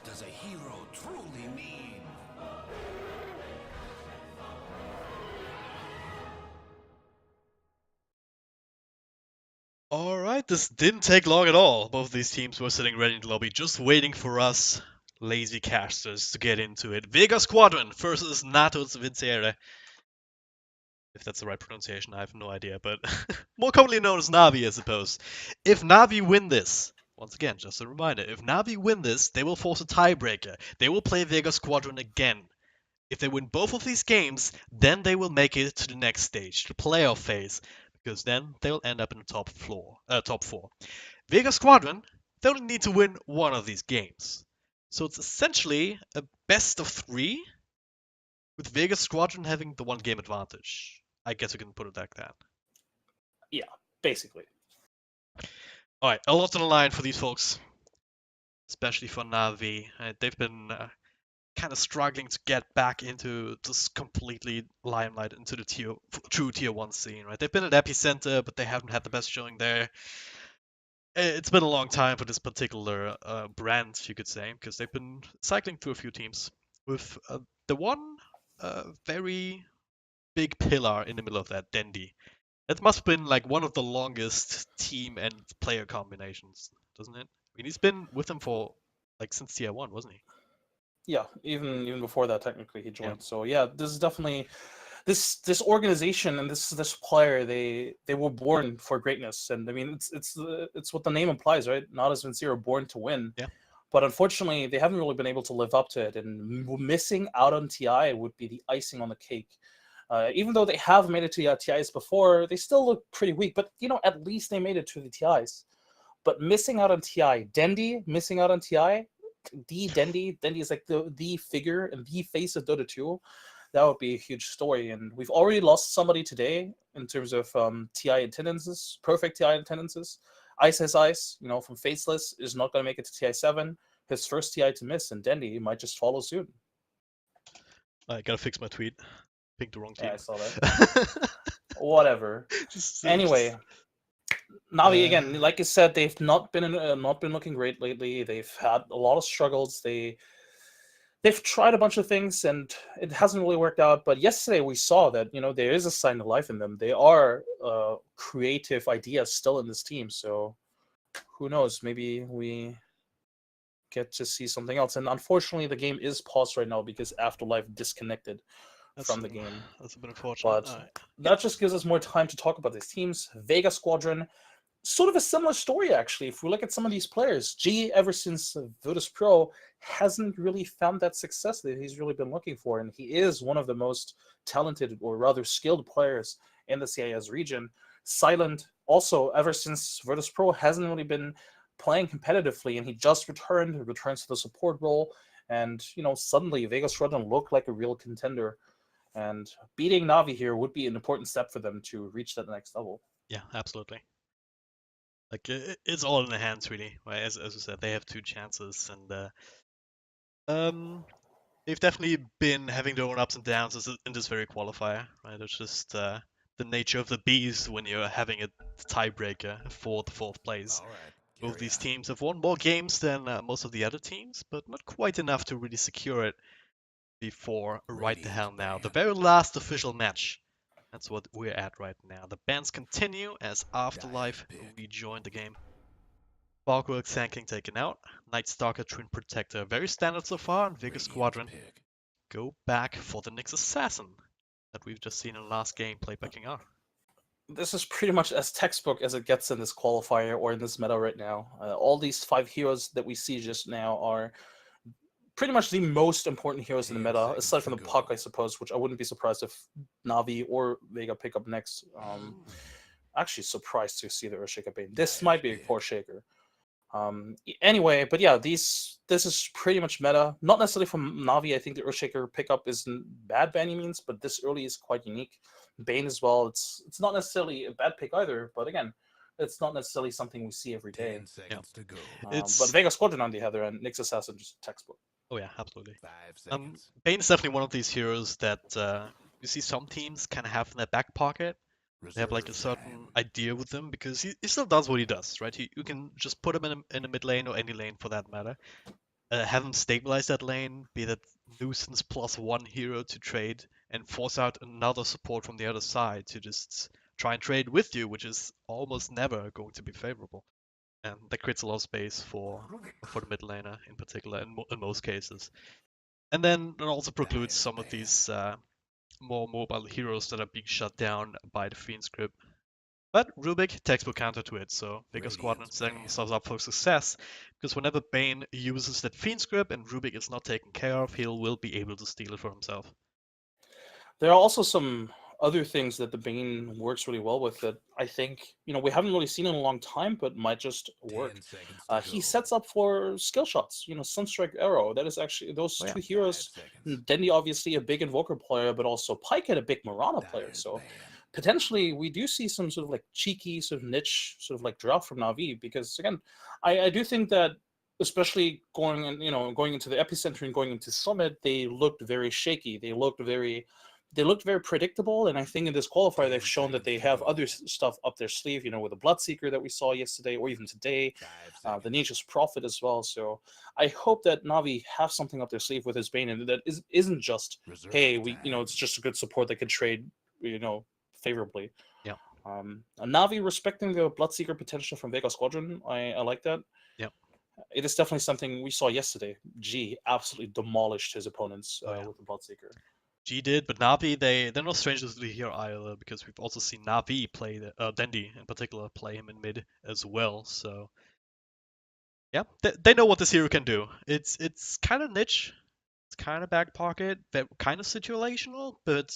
does a hero truly need? Alright, this didn't take long at all. Both of these teams were sitting ready in the lobby, just waiting for us lazy casters to get into it. Vega Squadron versus NATO's Vincere. If that's the right pronunciation, I have no idea, but more commonly known as Navi, I suppose. If Navi win this, once again, just a reminder, if Navi win this, they will force a tiebreaker. They will play Vega Squadron again. If they win both of these games, then they will make it to the next stage, the playoff phase, because then they'll end up in the top four. Vega Squadron, they only need to win one of these games. So it's essentially a best of three, with Vega Squadron having the one game advantage. I guess we can put it like that. Yeah, basically. Alright, a lot on the line for these folks, especially for Navi. They've been kind of struggling to get back into this completely limelight, into the true tier 1 scene, right? They've been at Epicenter, but they haven't had the best showing there. It's been a long time for this particular brand, you could say, because they've been cycling through a few teams with the one very big pillar in the middle of that, Dendy. That must have been like one of the longest team and player combinations, doesn't it? I mean, he's been with them for like since tier 1, wasn't he? Yeah, even before that, technically he Yeah. joined. So yeah, this is definitely this organization and this player. They were born for greatness, and I mean it's what the name implies, right? Not as Vincere, born to win. Yeah. But unfortunately, they haven't really been able to live up to it, and missing out on TI would be the icing on the cake. Even though they have made it to the TIs before, they still look pretty weak. But at least they made it to the TIs. But missing out on TI, Dendy missing out on TI, Dendy is like the figure and the face of Dota 2. That would be a huge story. And we've already lost somebody today in terms of TI attendances, perfect TI attendances. Ice has Ice, from Faceless, is not going to make it to TI7. His first TI to miss, and Dendy might just follow suit. I gotta fix my tweet. Picked the wrong Yeah, team. I saw that. Whatever. Anyway, Navi again, like I said, they've not been looking great lately. They've had a lot of struggles. They've tried a bunch of things and it hasn't really worked out. But yesterday we saw that there is a sign of life in them. They are creative ideas still in this team. So who knows? Maybe we get to see something else. And unfortunately, the game is paused right now because Afterlife disconnected from the game. That's a bit unfortunate. But that just gives us more time to talk about these teams. Vega Squadron, sort of a similar story, actually. If we look at some of these players, G, ever since Virtus Pro, hasn't really found that success that he's really been looking for. And he is one of the most talented, or rather skilled players in the CIS region. Silent, also, ever since Virtus Pro, hasn't really been playing competitively, and he just returns to the support role. And, suddenly Vega Squadron looked like a real contender. And beating Navi here would be an important step for them to reach that next level. Yeah, absolutely. Like it's all in the hands, really. Right? As we said, they have two chances, and they've definitely been having their own ups and downs in this very qualifier. Right? It's just the nature of the beast when you're having a tiebreaker for the fourth place. All right. Both these teams have won more games than most of the other teams, but not quite enough to really secure it before right the hell now. The very last official match. That's what we're at right now. The bans continue as Afterlife rejoined the game. Bulkwork Sand taken out. Night Stalker Twin Protector. Very standard so far. And Vega Squadron go back for the Nyx Assassin that we've just seen in the last game played by King R. This is pretty much as textbook as it gets in this qualifier or in this meta right now. All these 5 heroes that we see just now are pretty much the most important heroes in the meta, aside from the Puck, I suppose, which I wouldn't be surprised if Navi or Vega pick up next. Actually surprised to see the Earthshaker Bane. This might be a poor shaker. Anyway, but yeah, this is pretty much meta. Not necessarily from Navi. I think the Earthshaker pickup isn't bad by any means, but this early is quite unique. Bane as well. It's not necessarily a bad pick either, but again, it's not necessarily something we see every day. 10 seconds to go. But Vega Squadron on the other end, Nyx Assassin, just textbook. Oh yeah, absolutely. 5 seconds. Bane is definitely one of these heroes that you see some teams kind of have in their back pocket. They have like a certain idea with him because he still does what he does, right? You can just put him in a mid lane or any lane for that matter. have him stabilize that lane, be that nuisance plus one hero to trade, and force out another support from the other side to just try and trade with you, which is almost never going to be favorable. And that creates a lot of space for the mid laner in particular, in most cases. And then it also precludes some of these more mobile heroes that are being shut down by the Fiend script. But Rubik, textbook counter to it, so Vega Squadron setting themselves up for success, because whenever Bane uses that Fiend script and Rubik is not taken care of, he will be able to steal it for himself. There are also some other things that the Bane works really well with that I think, we haven't really seen in a long time, but might just work. 10 seconds to He go. sets up for skill shots, Sunstrike Arrow. That is actually those Oh, yeah. two heroes. 5 seconds. Dendy, obviously a big Invoker player, but also Pike and a big Mirana player. Dyer's So ban. potentially we do see some sort of like cheeky, sort of niche, sort of like draft from Na'Vi, because again, I do think that especially going into the epicenter and going into Summit, they looked very shaky. They looked very predictable, and I think in this qualifier they've 10 shown that they seconds to have go. other stuff up their sleeve. With the Bloodseeker that we saw yesterday, or even today, 5 the seconds. Nature's Prophet as well. So I hope that Navi have something up their sleeve with his Bane, and that isn't just Reserve hey, time. it's just a good support that can trade, favorably. Yeah. A Navi respecting the Bloodseeker potential from Vega Squadron, I like that. Yeah. It is definitely something we saw yesterday. G absolutely demolished his opponents Oh, yeah. with the Bloodseeker. G did, but Navi, they're no strangers to the hero either, because we've also seen Navi play, Dendi in particular, play him in mid as well, so yeah, they know what this hero can do. It's kind of niche, it's kind of back pocket, kind of situational, but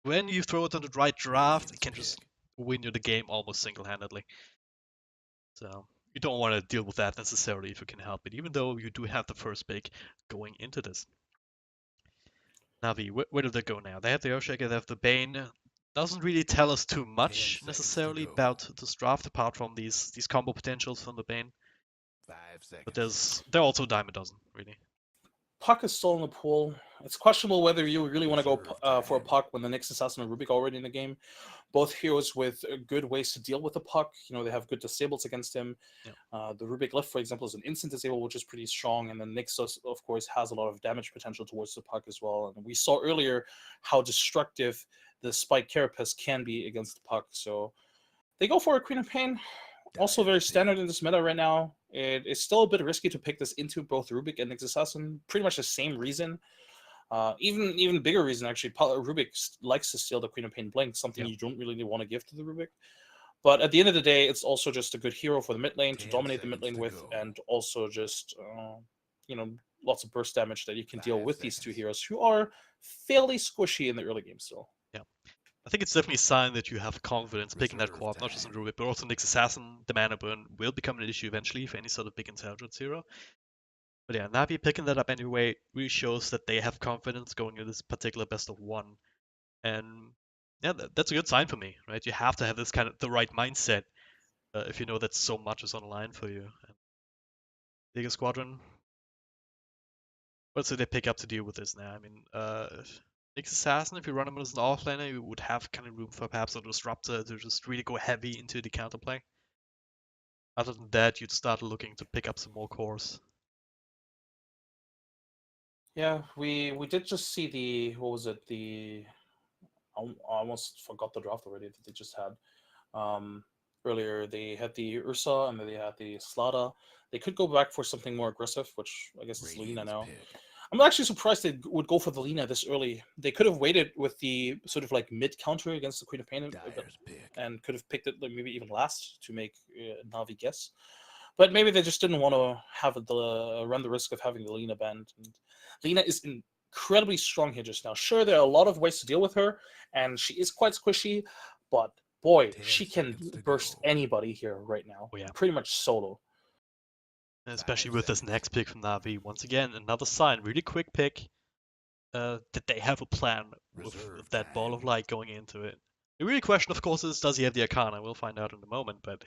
when you throw it on the right draft, it can just win you the game almost single-handedly. So you don't want to deal with that necessarily if you can help it, even though you do have the first pick going into this. Navi, where do they go now? They have the Earthshaker, they have the Bane. Doesn't really tell us too 10 much seconds necessarily to go. about this draft, apart from these combo potentials from the Bane. 5 But seconds. they're also a dime a dozen, really. Puck is still in the pool. It's questionable whether you really want to go Reserve for a time. Puck when the Nyx Assassin and Rubik are already in the game. Both heroes with good ways to deal with the Puck. They have good disables against him. Yeah. The Rubik Lift, for example, is an instant disable, which is pretty strong. And then Nyx, of course, has a lot of damage potential towards the Puck as well. And we saw earlier how destructive the Spike Carapace can be against the Puck. So they go for a Queen of Pain. Also very Dyer's standard in this meta right now. It is still a bit risky to pick this into both Rubik and Nyx Assassin. Pretty much the same reason. Even bigger reason, actually. Rubik likes to steal the Queen of Pain Blink, something you don't really want to give to the Rubik. But at the end of the day, it's also just a good hero for the mid lane to 10 dominate the mid lane seconds to with, go. and also just, lots of burst damage that you can deal 5 with these two seconds. heroes, who are fairly squishy in the early game still. Yeah. I think it's definitely a sign that you have confidence picking that Reserve co-op, not just in time. Rubik, but also Nyx Assassin. The mana burn will become an issue eventually for any sort of big intelligence hero. But yeah, Navi picking that up anyway really shows that they have confidence going into this particular best of one. And yeah, that's a good sign for me, right? You have to have this kind of the right mindset if you know that so much is on the line for you. And Vega Squadron, what should they pick up to deal with this now? I mean, Nyx Assassin, if you run him as an offlaner, you would have kind of room for perhaps a Disruptor to just really go heavy into the counterplay. Other than that, you'd start looking to pick up some more cores. Yeah, we did just see the, what was it, I almost forgot the draft already that they just had. Earlier they had the Ursa and then they had the Slada. They could go back for something more aggressive, which I guess is Lina Radiant's now. pick. I'm actually surprised they would go for the Lina this early. They could have waited with the sort of like mid counter against the Queen of Pain Dyer's pick. and could have picked it like maybe even last to make Navi guess. But maybe they just didn't want to have run the risk of having the Lina banned. And Lina is incredibly strong here just now. Sure, there are a lot of ways to deal with her, and she is quite squishy, but boy, 10 she can seconds to burst go. anybody here right now. Oh yeah. Pretty much solo. And especially 5 with this seconds. next pick from Navi. Once again, another sign, really quick pick, that they have a plan with Reserve that ball of time. light going into it. The real question, of course, is does he have the Arcana? We'll find out in a moment, but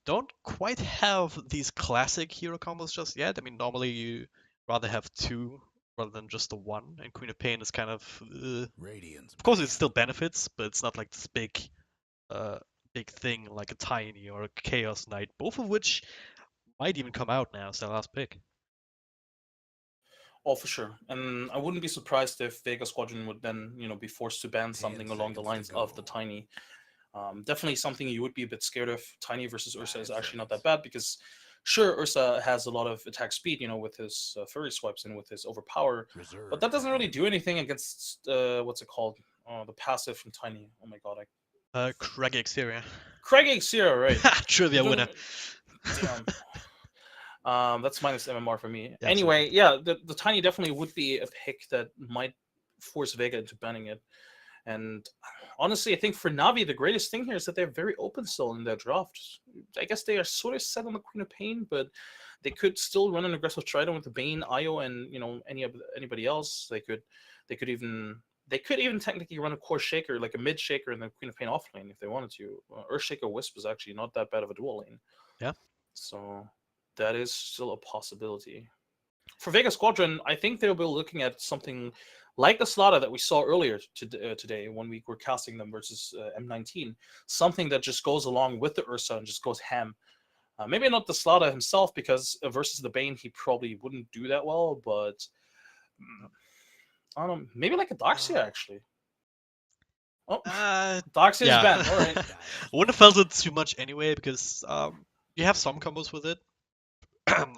don't quite have these classic hero combos just yet. I mean, normally you rather have two rather than just the one, and Queen of Pain is kind of... Radiant's Of course, it ban. still benefits, but it's not like this big thing like a Tiny or a Chaos Knight, both of which might even come out now as their last pick. Oh, for sure. And I wouldn't be surprised if Vega Squadron would then, be forced to ban 10 something along the seconds to lines of the go. Tiny. Definitely something you would be a bit scared of. Tiny versus Ursa is 5 actually not that seconds. bad because, sure, Ursa has a lot of attack speed, with his furry swipes and with his overpower, but Reserve that doesn't really time. do anything against what's it called? The passive from Tiny. Oh my god, Craggy exterior. Craig Xero, right? Trivia You winner. don't. Damn. That's minus MMR for me. Yeah, Anyway, yeah, the Tiny definitely would be a pick that might force Vega into banning it. And honestly, I think for Navi, the greatest thing here is that they're very open still in their draft. I guess they are sort of set on the Queen of Pain, but they could still run an aggressive Trident with the Bane, Io, and anybody else. They could even technically run a core shaker, like a mid shaker, and then Queen of Pain offlane if they wanted to. Earth Shaker Wisp is actually not that bad of a dual lane. Yeah. So that is still a possibility. For Vega Squadron, I think they'll be looking at something like the Slaughter that we saw earlier today when we were casting them versus M19. Something that just goes along with the Ursa and just goes ham. Maybe not the Slaughter himself, because versus the Bane, he probably wouldn't do that well, but I don't know, maybe like a Darkseer, actually. Oh, Darkseer's yeah. banned, all right. I wouldn't have felt it too much anyway, because you have some combos with it.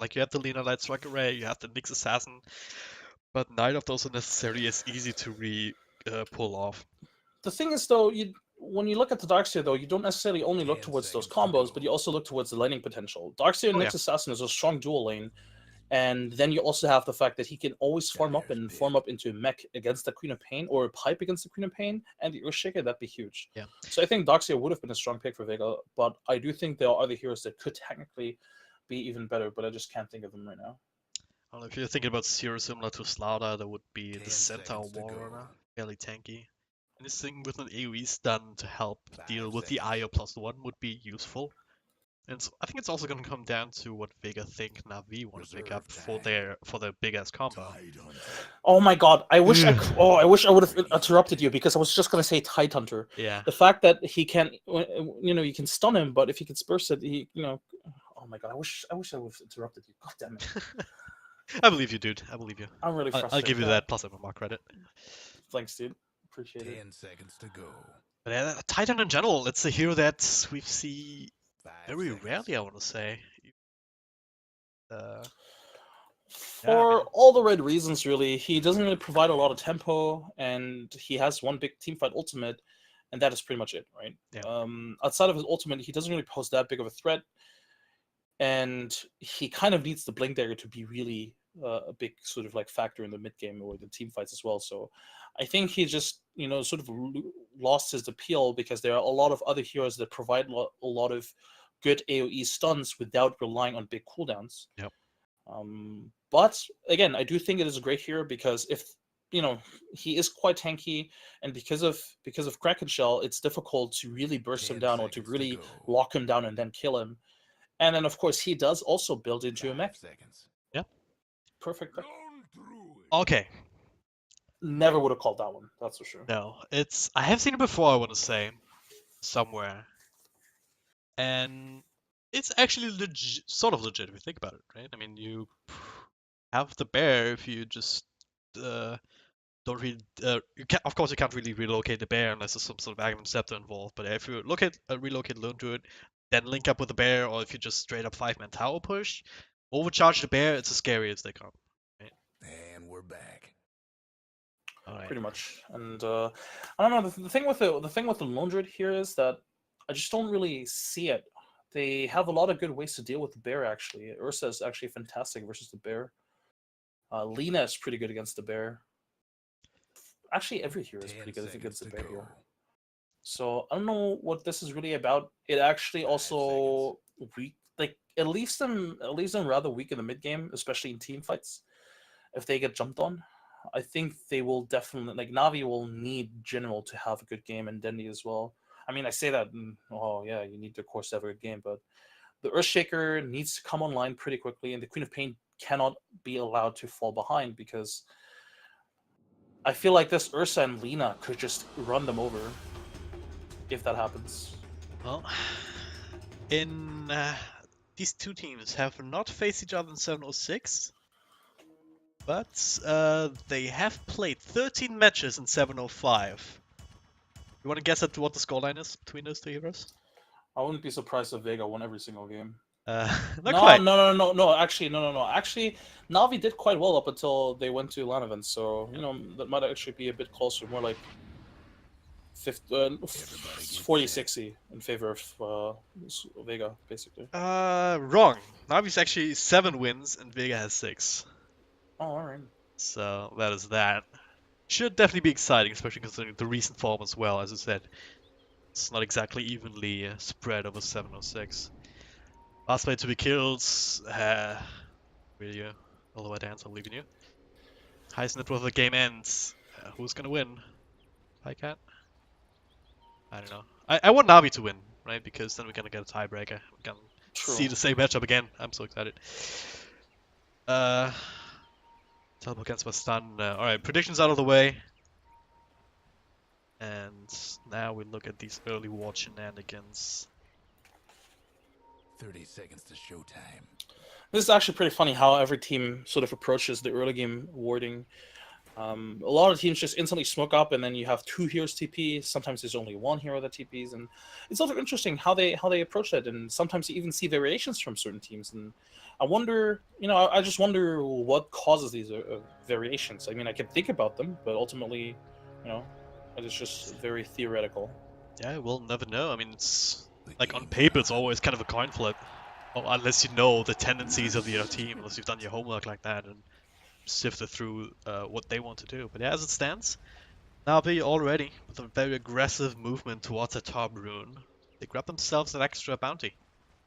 Like you have the Lena Light Strike Array, you have the Nyx Assassin, but neither of those are necessarily as easy to pull off. The thing is, though, when you look at the Darkseer, though, you don't necessarily only look 10 towards those seconds to combos, go. but you also look towards the laning potential. Darkseer and Oh, Nyx yeah. Assassin is a strong dual lane, and then you also have the fact that he can always farm up Dyer's and pit. farm up into a mech against the Queen of Pain, or a pipe against the Queen of Pain, and the Earthshaker. That'd be huge. Yeah. So I think Darkseer would have been a strong pick for Vega, but I do think there are other heroes that could technically be even better, but I just can't think of them right now. I don't know, if you're thinking about Zero similar to Slaughter, that would be 10 the Centaur seconds to go. Warrunner. Fairly tanky. Anything with an AoE stun to help 5 deal with the seconds. IO +1 would be useful. And so I think it's also going to come down to what Vega think Navi want to pick Reserve up for time. their big ass combo. Tidehunter. Oh my god! I wish I would have Freaking interrupted crazy. you, because I was just gonna say Tide Hunter. Yeah. The fact that he can, you can stun him, but if he can burst it, oh my god! I wish I would have interrupted you. God damn it! I believe you, dude. I believe you. I'm really I'll frustrated. give you Yeah. that plus MMR credit. Thanks, dude. Appreciate it. 10 seconds to go. But Titan in general, it's a hero that we see 5 very seconds. rarely, I want to say. For mean- all the right reasons, really, he doesn't really provide a lot of tempo, and he has one big teamfight ultimate, and that is pretty much it, right? Yeah. Outside of his ultimate, he doesn't really pose that big of a threat, and he kind of needs the blink dagger to be really a big sort of like factor in the mid game or the team fights as well. So I think he just sort of lost his appeal, because there are a lot of other heroes that provide a lot of good AoE stuns without relying on big cooldowns. Yep. But again, I do think it is a great hero, because if he is quite tanky, and because of Kraken Shell, it's difficult to really burst him 10 down or to seconds to really go. lock him down and then kill him. And then, of course, he does also build into a 5 mech. seconds. Perfect pick. Run through it. Okay. Never would have called that one, that's for sure. No, I have seen it before, I want to say, somewhere, and it's actually sort of legit if you think about it, right? I mean, you have the bear if you just don't really. Of course, you can't really relocate the bear unless there's some sort of Aghanim Scepter involved. But if you relocate Lone Druid, then link up with the bear, or if you just straight up 5-man tower push, overcharge the bear, it's as scary as they come. And we're back. Alright. Pretty much. And I don't know. The thing with the Lone Druid here is that I just don't really see it. They have a lot of good ways to deal with the bear. Actually, Ursa is actually fantastic versus the bear. Lena is pretty good against the bear. Actually, every hero is 10 pretty good against the seconds to bear go. here. So I don't know what this is really about. It actually 5 also it leaves them rather weak in the mid game, especially in team fights. If they get jumped on, I think they will definitely, like, Navi will need General to have a good game, and Dendy as well. I mean, I say that, oh yeah, you need, of course, to have a good game, but the Earthshaker needs to come online pretty quickly, and the Queen of Pain cannot be allowed to fall behind, because I feel like this Ursa and Lena could just run them over if that happens. Well, these two teams have not faced each other in 706. But they have played 13 matches in 705. You want to guess at what the scoreline is between those two heroes? I wouldn't be surprised if Vega won every single game. Not No, quite. no, no, no, no. Actually, no. Actually, Navi did quite well up until they went to LAN events. So that might actually be a bit closer, more like 40-60 in favor of Vega, basically. Wrong. Navi's actually 7 wins and Vega has 6. Oh, all right. So that is that. Should definitely be exciting, especially considering the recent form as well. As I said, it's not exactly evenly spread over 706. Last play to be killed. Really, all the way down, I'm leaving you. Highest net worth of the game ends. Who's gonna win? Pycat? I don't know. I want Navi to win, right? Because then we're gonna get a tiebreaker. We can True. see the same matchup again. I'm so excited. Teleport against my stun. Alright, predictions out of the way. And now we look at these early war shenanigans. 30 seconds to showtime. This is actually pretty funny how every team sort of approaches the early game warding. A lot of teams just instantly smoke up, and then you have 2 heroes TP. Sometimes there's only 1 hero that TPs, and it's sort of interesting how they approach it. And sometimes you even see variations from certain teams. And I wonder, I just wonder what causes these variations. I mean, I can think about them, but ultimately, it's just very theoretical. Yeah, we'll never know. I mean, it's like on paper, it's always kind of a coin flip. Well, unless you know the tendencies of the other team, unless you've done your homework like that and sifted through what they want to do. But yeah, as it stands, Navi already with a very aggressive movement towards the top rune. They grab themselves an extra bounty,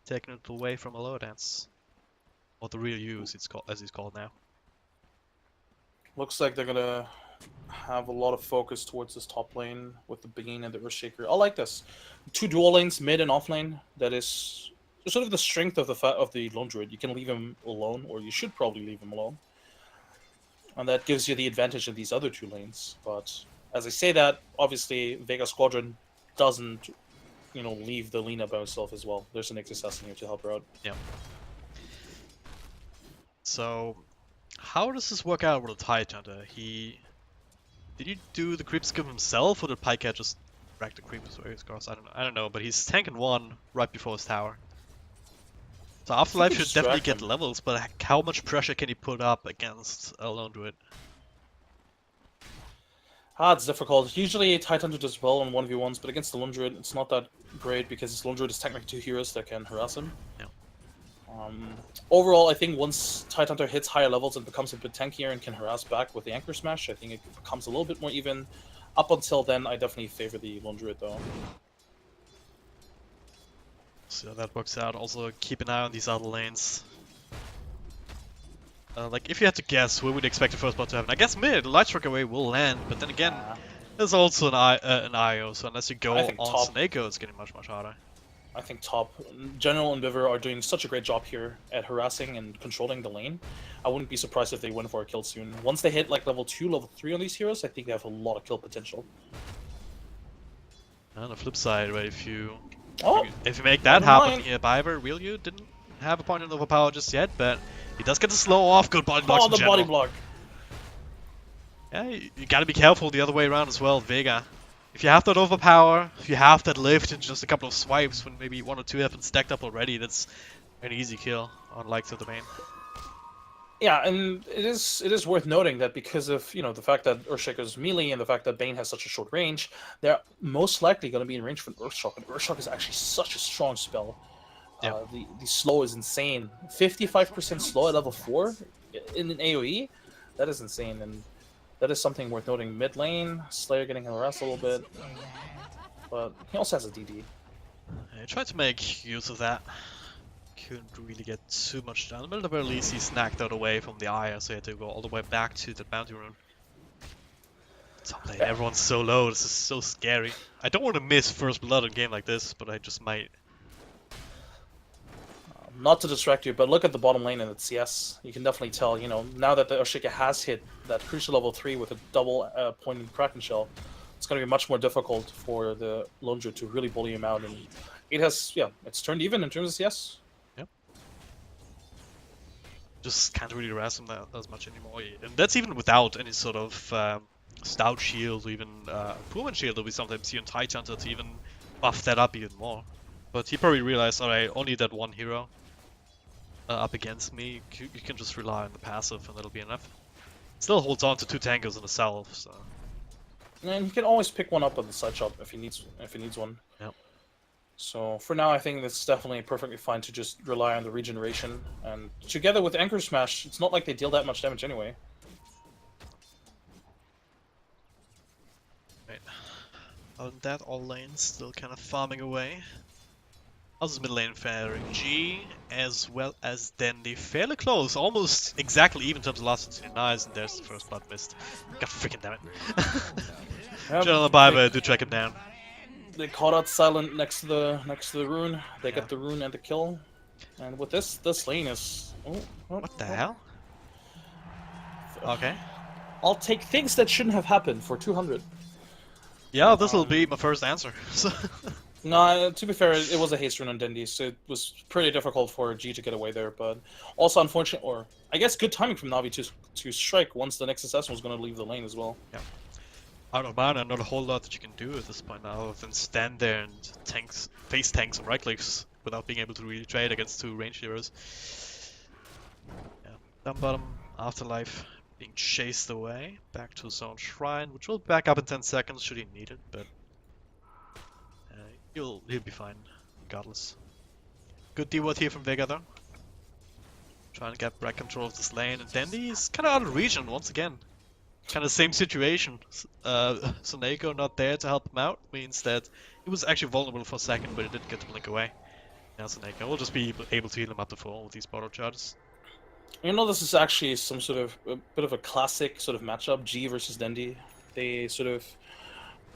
taking it away from a lower dance. Or the real use, as it's called now. Looks like they're gonna have a lot of focus towards this top lane with the Bane and the Earthshaker. I like this. 2 dual lanes, mid and off lane. That is sort of the strength of the Lone Druid. You can leave him alone, or you should probably leave him alone. And that gives you the advantage in these other 2 lanes. But as I say that, obviously Vega Squadron doesn't, leave the Lina by herself as well. There's an assassin here to help her out. Yeah. So, how does this work out with a Tide Hunter? Did he do the creep skip himself, or did Pycat just rack the creeps away his cross? I don't know, but he's tanking 1 right before his tower. So Afterlife should definitely get levels, but how much pressure can he put up against a Lone Druid? It's difficult. Usually Tide Hunter does well on 1v1s, but against the Lone Druid, it's not that great because his Lone Druid is technically 2 heroes that can harass him. Yeah. Overall, I think once Tide Hunter hits higher levels and becomes a bit tankier and can harass back with the Anchor Smash, I think it becomes a little bit more even. Up until then, I definitely favor the Lone Druid, though. So that works out. Also, keep an eye on these other lanes. Like, if you had to guess, where would you expect the first blood to happen? I guess mid, Light Strike Away will land, but then again, there's also an IO, so unless you go on Snako, it's getting much harder. I think top. General and Viver are doing such a great job here at harassing and controlling the lane. I wouldn't be surprised if they win for a kill soon. Once they hit like level 2, level 3 on these heroes, I think they have a lot of kill potential. On the flip side, right, if you Oh, if you make that happen, Biver, Ryu didn't have a point in overpower just yet, but he does get the slow off. Good body blocks. Oh, the body block. Yeah, you gotta be careful the other way around as well, Vega. If you have that overpower, if you have that lift in just a couple of swipes when maybe 1 or 2 have been stacked up already, that's an easy kill on likes of the main. Yeah, and it is worth noting that because of the fact that Earthshaker is melee and the fact that Bane has such a short range, they're most likely going to be in range for an Earthshock, and Earthshock is actually such a strong spell. Yeah. The slow is insane. 55% slow at level 4 in an AoE, that is insane, and that is something worth noting. Mid lane, Slayer getting harassed a little bit, but he also has a DD. I tried to make use of that. Couldn't really get too much done. But at the very least, he snacked out away from the Aya, so he had to go all the way back to the bounty rune. Top lane, everyone's so low, this is so scary. I don't want to miss first blood in a game like this, but I just might. Not to distract you, but look at the bottom lane in its CS. You can definitely tell, now that the Earthshaker has hit that crucial level 3 with a double pointed Kraken Shell, it's going to be much more difficult for the Lone Druid to really bully him out. And it has, it's turned even in terms of CS. Yep. Just can't really harass him that as much anymore. And that's even without any sort of stout shield or even improvement shield that we sometimes see on Tidehunter to even buff that up even more. But he probably realized, alright, only that one hero up against me, you can just rely on the passive and that'll be enough. Still holds on to 2 tankers and a self, so... And he can always pick one up on the side shop if he needs one. Yep. So for now, I think it's definitely perfectly fine to just rely on the regeneration. And together with Anchor Smash, it's not like they deal that much damage anyway. Right. Other than that, all lanes still kind of farming away. How's mid lane faring? G as well as Dandy fairly close, almost exactly even in terms of last 29, and there's the first blood missed. God freaking damn it. General Bible, do track him down. They caught out Silent next to the rune. They get the rune and the kill. And with this lane is What the hell? Okay. I'll take things that shouldn't have happened for 200. Yeah, this will be my first answer. No, to be fair, it was a haste rune on Dendi, so it was pretty difficult for G to get away there. But also unfortunate, or I guess good timing from Navi to strike once the next assassin was going to leave the lane as well. Yeah. Out of mana, not a whole lot that you can do at this point now, other than stand there and face tanks and right clicks without being able to really trade against 2 ranged heroes. Yeah. Down bottom, Afterlife being chased away back to his own shrine, which will back up in 10 seconds should he need it, but he'll be fine regardless. Good D-word here from Vega though. Trying to get back control of this lane, and Dandy is kind of out of region once again. Kind of same situation. Soneko not there to help him out means that he was actually vulnerable for a second, but he didn't get to blink away. Now Soneko will just be able to heal him up to full with these bottle charges. You know, this is actually some sort of a bit of a classic sort of matchup, G versus Dendi. They sort of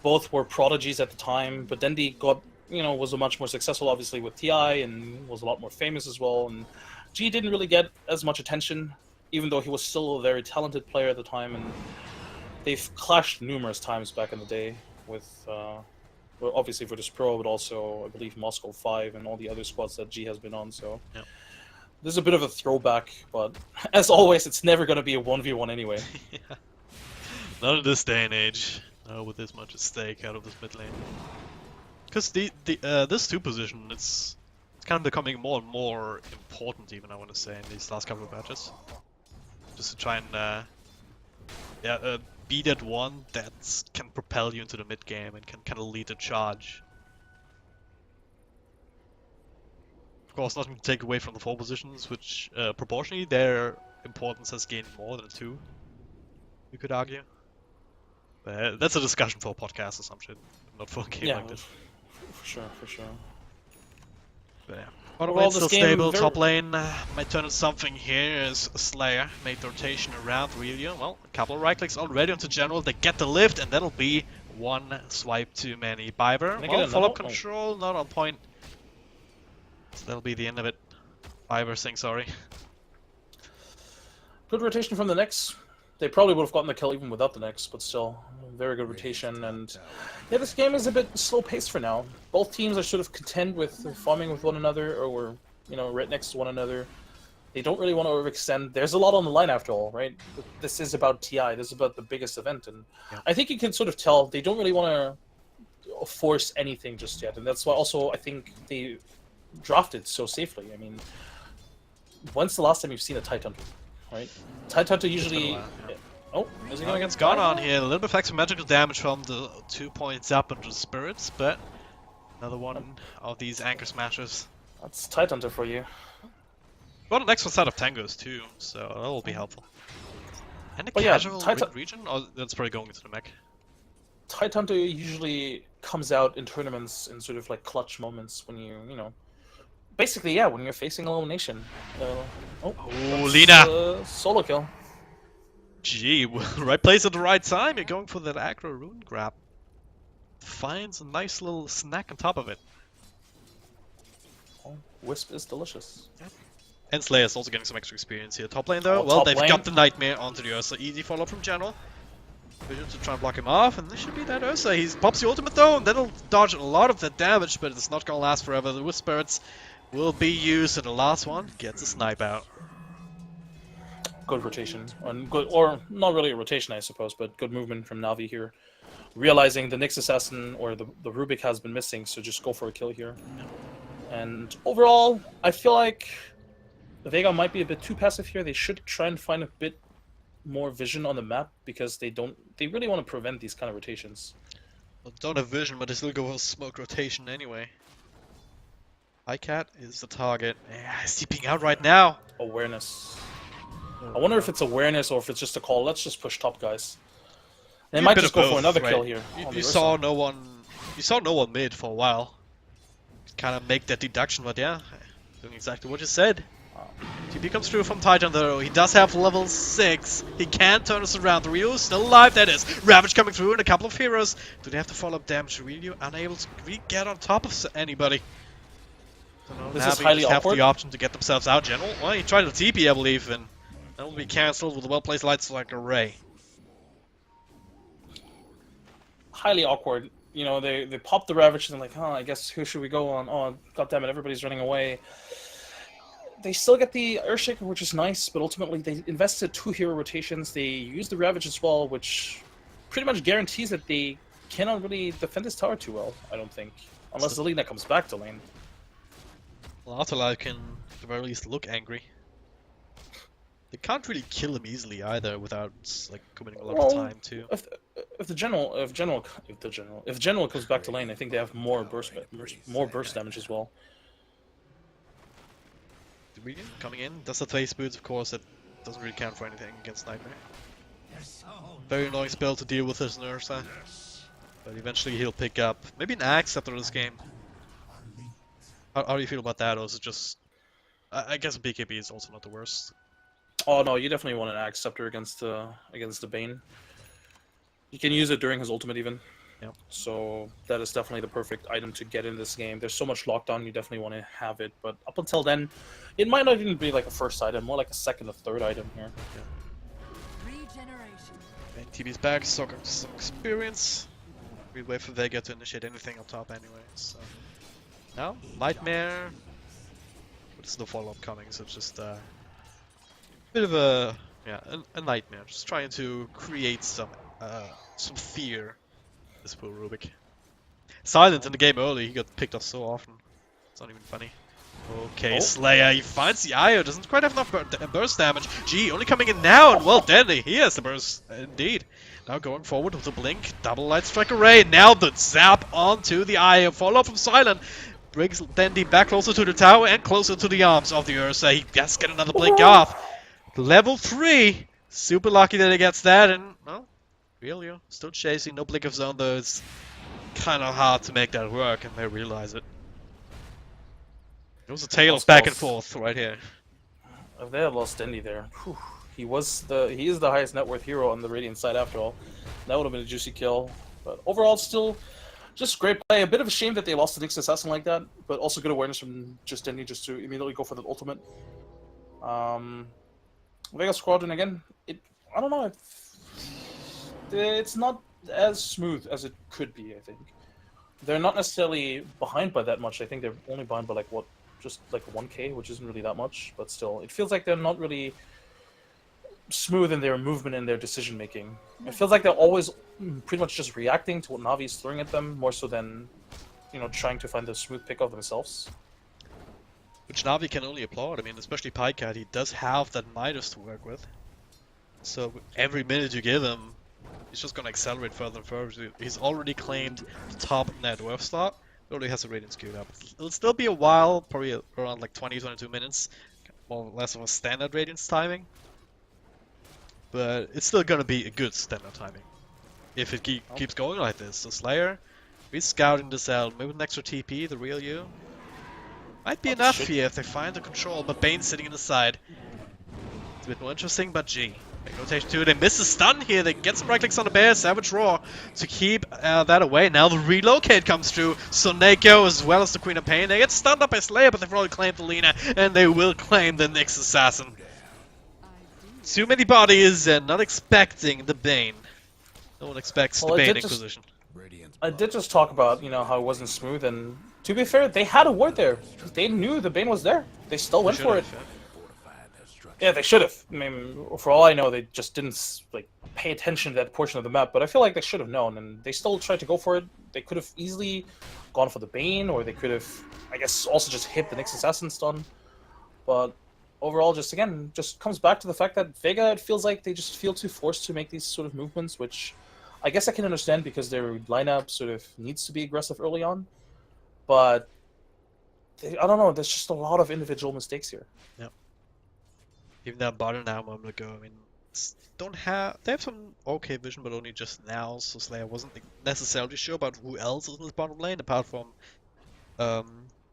both were prodigies at the time, but Dendi got, was a much more successful, obviously, with TI and was a lot more famous as well. And G didn't really get as much attention, even though he was still a very talented player at the time. And they've clashed numerous times back in the day with, well, obviously Virtus Pro, but also, I believe, Moscow 5 and all the other squads that G has been on. So yep. This is a bit of a throwback, but as always, it's never going to be a 1v1 anyway. Yeah. Not in this day and age. With this much at stake out of this mid lane. Because this 2 position, it's kind of becoming more and more important, even I want to say, in these last couple of matches. Just to try and be that one that can propel you into the mid game and can kind of lead the charge. Of course, nothing to take away from the 4 positions, which proportionally their importance has gained more than 2. You could argue. That's a discussion for a podcast or some shit, not for a game like this. For sure. But yeah. Bottom lane still stable, top lane might turn into something here as Slayer made the rotation around Aurelio. Well, a couple of right clicks already onto General, they get the lift, and that'll be 1 swipe too many. Biber, well, follow-up control, not on point. So that'll be the end of it. Biber saying sorry. Good rotation from the Nyx. They probably would have gotten the kill even without the Nyx, but still, very good rotation. And yeah, this game is a bit slow-paced for now. Both teams are sort of content with farming with one another, or right next to one another. They don't really want to overextend. There's a lot on the line after all, right? This is about TI. This is about the biggest event, and I think you can sort of tell they don't really want to force anything just yet. And that's why also I think they drafted so safely. I mean, when's the last time you've seen a Tidehunter? Right? Tidehunter usually... Oh, is he going against Gone here? A little bit of extra magical damage from the 2 points up into Spirits, but another one of these Anchor Smashers. That's Tidehunter for you. Got an extra set of tangos too, so that will be helpful. And a casual region? Oh, that's probably going into the mech. Tidehunter usually comes out in tournaments in sort of like clutch moments when basically, yeah, when you're facing elimination. Lina! Solo kill. Gee, right place at the right time. You're going for that aggro rune grab. Finds a nice little snack on top of it. Oh, Wisp is delicious. Yep. And Slayer's also getting some extra experience here. Top lane though, well, they've got the Nightmare onto the Ursa. Easy follow-up from General. Vision to try and block him off, and this should be that Ursa. He pops the ultimate though, and that'll dodge a lot of that damage, but it's not gonna last forever. The Wisp Spirits will be used, and the last one gets a snipe out. good rotation, and good, or not really a rotation, I suppose, but good movement from Navi here. Realizing the Nyx Assassin or the Rubik has been missing, so just go for a kill here. And overall, I feel like Vega might be a bit too passive here. They should try and find a bit more vision on the map because they really want to prevent these kind of rotations. Well, don't have vision, but they still go for smoke rotation anyway. Icat is the target. Yeah, he's TPing out right now. Awareness. I wonder if it's awareness or if it's just a call. Let's just push top, guys. They Maybe might a bit just of go for both, another right? kill here. You saw no one. You saw no one mid for a while. Kind of make that deduction, but yeah, doing exactly what you said. TP comes through from Titan though. He does have level 6. He can turn us around. The Ryu is still alive, that is. Ravage coming through and a couple of heroes. Do they have to follow up damage? Ryu unable to really get on top of anybody. So now This is Navi highly just have awkward. the option to get themselves out. General, well, he tried to TP, I believe, and that will be cancelled with a well-placed light strike array. Highly awkward. You know, they pop the Ravage and they're like, huh, I guess who should we go on? Oh, goddammit, everybody's running away. They still get the Earthshaker, which is nice, but ultimately they invested 2 hero rotations. They use the Ravage as well, which pretty much guarantees that they cannot really defend this tower too well, I don't think. Unless the Lina comes back to lane. Well, Afterlife can at the very least look angry. They can't really kill him easily either without like committing a lot of time too. If general comes back to lane, I think they have more burst damage as well. Dominion coming in, does the face boots, of course, that doesn't really count for anything against Nightmare. Very annoying spell to deal with as Nursa, but eventually he'll pick up maybe an axe after this game. How do you feel about that, or is it just... I guess BKB is also not the worst. Oh no, you definitely want an Axe Scepter against the Bane. You can use it during his ultimate even. Yep. So that is definitely the perfect item to get in this game. There's so much lockdown, you definitely want to have it. But up until then, it might not even be like a first item, more like a second or third item here. Regeneration. And TB's back, so got some experience. We wait for Vega to initiate anything on top anyway, so... Now, Nightmare... But there's no follow-up coming, so it's just bit of a... yeah, a nightmare. Just trying to create some fear. This poor Rubik. Silent in the game early, he got picked off so often. It's not even funny. Okay, Slayer, he finds the IO, doesn't quite have enough burst damage. Gee, only coming in now, and well, then he has the burst, indeed. Now going forward with the blink, double light strike array, now the zap onto the IO, follow from Silent. Brings Dandy back closer to the tower and closer to the arms of the Ursa. He does get another blink off. Level 3, super lucky that he gets that, and, well, really, still chasing, no blink of zone though, it's kind of hard to make that work, and they realize it. It was a tale of back and forth right here. If they had lost Dendy there, whew, he is the highest net worth hero on the Radiant side after all. That would have been a juicy kill. But overall, still just great play. A bit of a shame that they lost the Nyx Assassin like that, but also good awareness from just Dendy just to immediately go for the ultimate. Vega Squadron again. I don't know. It's not as smooth as it could be. I think they're not necessarily behind by that much. I think they're only behind by like what. Just like 1k, which isn't really that much, but still, it feels like they're not really smooth in their movement and their decision making. It feels like they're always pretty much just reacting to what Navi is throwing at them, more so than, you know, trying to find the smooth pick of themselves. Which Navi can only applaud. I mean, especially Pycat, he does have that Midas to work with. So every minute you give him, he's just gonna accelerate further and further. He's already claimed the top net worth slot. Already has a Radiant queued up. It'll still be a while, probably around like 20-22 minutes, more or less of a standard Radiance timing. But it's still gonna be a good standard timing if it keeps going like this. So Slayer, he's scouting this out. Maybe with an extra TP, the real you might be enough here if they find the control. But Bane's sitting in the side. It's a bit more interesting, but gee. Rotation 2, they miss the stun here, they get some right clicks on the bear, Savage Roar to keep that away. Now the relocate comes through, so Neko as well as the Queen of Pain, they get stunned up by Slayer, but they've already claimed the Lina, and they will claim the Nyx Assassin. Too many bodies and not expecting the Bane. No one expects the Bane Inquisition. I did just talk about, you know, how it wasn't smooth, and to be fair, they had a ward there. They knew the Bane was there. They still went for it. Yeah, they should have. I mean, for all I know, they just didn't like pay attention to that portion of the map. But I feel like they should have known, and they still tried to go for it. They could have easily gone for the Bane, or they could have, I guess, also just hit the Nyx Assassin stun. But overall, just again, just comes back to the fact that Vega, it feels like they just feel too forced to make these sort of movements, which I guess I can understand because their lineup sort of needs to be aggressive early on. But I don't know. There's just a lot of individual mistakes here. Even that bottom now a moment ago, I mean, they have some okay vision, but only just now, so Slayer wasn't necessarily sure about who else is in this bottom lane, apart from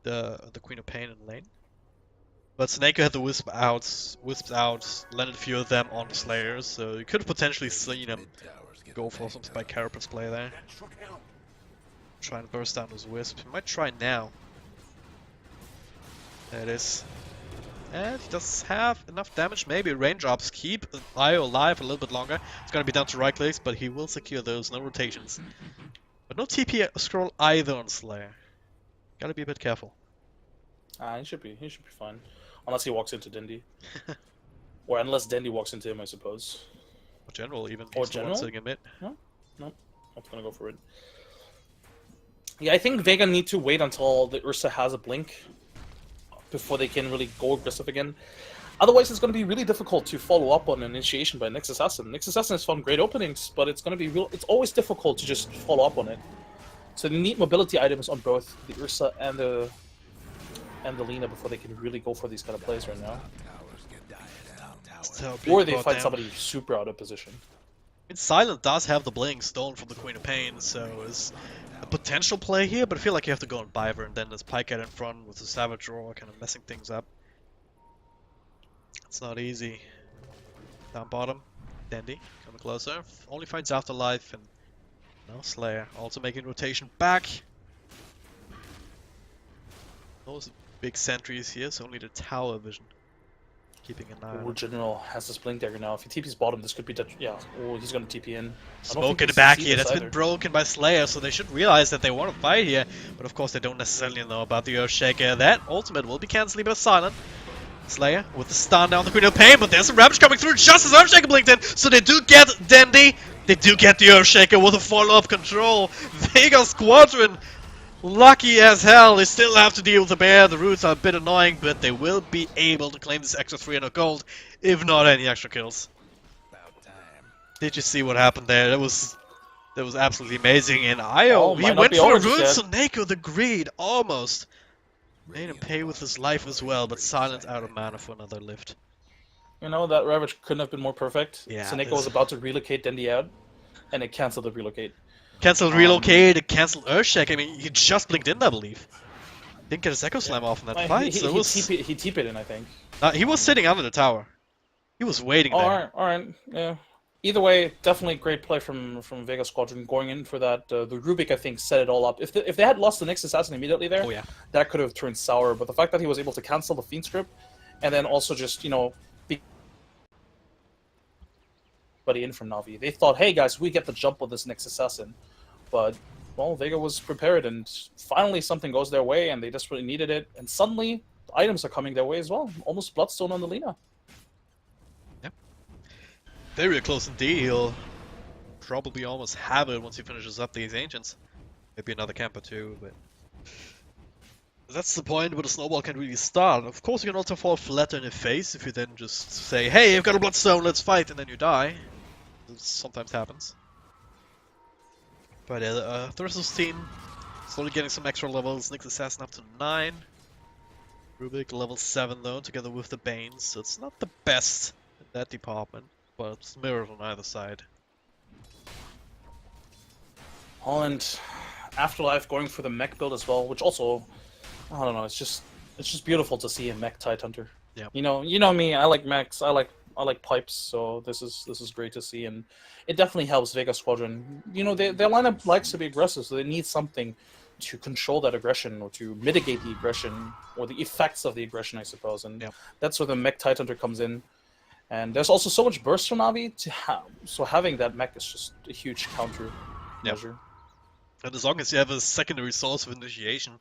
the Queen of Pain in lane. But Snake had the wisps out, landed a few of them on the Slayers, so you could have potentially seen him go for some Spike Carapace play there. Try and burst down those wisps. He might try now. There it is. And he does have enough damage, maybe raindrops keep Io alive a little bit longer. It's gonna be down to right clicks, but he will secure those, no rotations. But no TP scroll either on Slayer. Gotta be a bit careful. He should be fine. Unless he walks into Dendi. Or unless Dendi walks into him, I suppose. Or general even. Or He's the one general? sitting in mid. No, I'm gonna go for it. Yeah, I think Vega need to wait until the Ursa has a blink before they can really go aggressive again. Otherwise, it's going to be really difficult to follow up on an initiation by Nyx Assassin. Nyx Assassin has found great openings, but it's going to be it's always difficult to just follow up on it. So they need mobility items on both the Ursa and the Lina before they can really go for these kind of plays right now. So Or big they bot find down. somebody super out of position. I mean, Silent does have the blink stolen from the Queen of Pain, so is a potential play here, but I feel like you have to go on Biver, and then there's Pikehead in front with the Savage Roar kind of messing things up. It's not easy. Down bottom, Dandy coming closer. Only finds Afterlife, and now Slayer also making rotation back. Those big sentries here, so only the tower vision keeping an eye on Or him. General has this blink dagger now. If he TP's bottom, this could be yeah. Oh, he's going to TP in. Smoke in the back here, that's been broken by Slayer, so they should realize that they want to fight here. But of course they don't necessarily know about the Earthshaker. That ultimate will be cancelled by Silent. Slayer with the stun down the Queen of Pain, but there's some Ravage coming through just as Earthshaker blinked in. So they do get Dandy, they do get the Earthshaker with a follow-up control. Vega Squadron, lucky as hell, they still have to deal with the bear. The roots are a bit annoying, but they will be able to claim this extra 300 gold, if not any extra kills. Did you see what happened there? That was absolutely amazing. And Io, he might not went be for a over just root, yet. so Neko the greed almost made him pay with his life as well, but Silent out of mana for another lift. You know, that Ravage couldn't have been more perfect. Yeah, Seneko this- was about to relocate Dendi out, and it canceled the relocate. Cancelled relocate, cancelled Earthshaker. I mean, he just blinked in, I believe. Didn't get his Echo Slam off in that fight, so it was... He TP'd in, I think. he was sitting under the tower. He was waiting there. Alright, yeah. Either way, definitely great play from Vega Squadron going in for that. The Rubik, I think, set it all up. If they had lost the Nyx Assassin immediately there, Oh yeah. that could have turned sour. But the fact that he was able to cancel the Fiend script, and then also just, you know, be in from Na'Vi. They thought, hey guys, we get the jump with this Nyx Assassin. But, well, Vega was prepared, and finally something goes their way, and they desperately needed it. And suddenly, the items are coming their way as well. Almost Bloodstone on the Lina. Very close indeed. He'll probably almost have it once he finishes up these Ancients. Maybe another camp or two, but... That's the point where the snowball can really start. Of course, you can also fall flatter in the face if you then just say, hey, I've got a Bloodstone, let's fight, and then you die. This sometimes happens. But the rest of this team, slowly getting some extra levels. Nyx Assassin up to 9. Rubik level 7 though, together with the Banes, so it's not the best in that department. But it's mirrored on either side. Holland, Afterlife going for the mech build as well, which also, I don't know, it's just beautiful to see a mech Tidehunter. Yeah. You know me, I like mechs, I like pipes, so this is great to see, and it definitely helps Vega Squadron. You know, their lineup likes to be aggressive, so they need something to control that aggression or to mitigate the aggression or the effects of the aggression, I suppose, and that's where the mech Tidehunter comes in. And there's also so much burst from Navi to have, so having that mech is just a huge counter measure. And as long as you have a secondary source of initiation,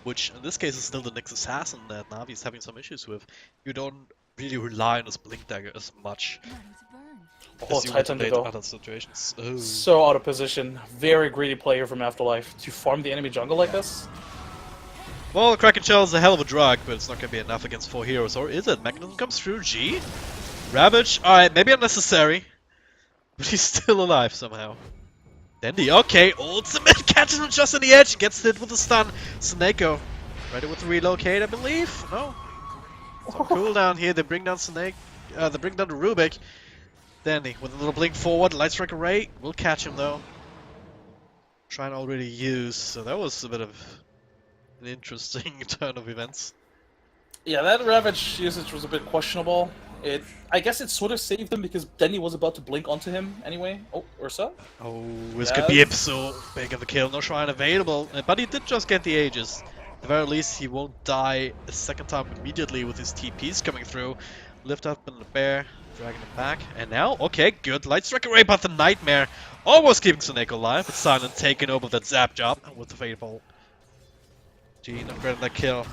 which in this case is still the Nyx Assassin that Navi is having some issues with, you don't really rely on his blink dagger as much Oh, as you would Titan play in Ditto. other situations. Oh. So out of position. Very greedy player from Afterlife to farm the enemy jungle like this. Well, Kraken Shell is a hell of a drug, but it's not gonna be enough against 4 heroes, or is it? Mechanism comes through, G? Ravage, alright, maybe unnecessary, but he's still alive somehow. Dandy, okay, ultimate catches him just on the edge, gets hit with a stun. Snako, ready with the relocate, I believe? No? Some cooldown here, they bring down Snake, they bring down the Rubik. Dandy, with a little blink forward, Light Strike Array, will catch him though. Trying to already use, so that was a bit of an interesting turn of events. Yeah, that Ravage usage was a bit questionable. I guess it sort of saved him because Denny was about to blink onto him anyway. Oh, Ursa? Oh, this could be so big of a kill. No shrine available, but he did just get the Aegis. At the very least, he won't die a second time immediately with his TPs coming through. Lift up in the bear, dragging him back, and now, okay, good. Light Strike Array, but the Nightmare almost keeping Snake alive. But Silent taking over that zap job with the Fateful. Gee, not great at that kill.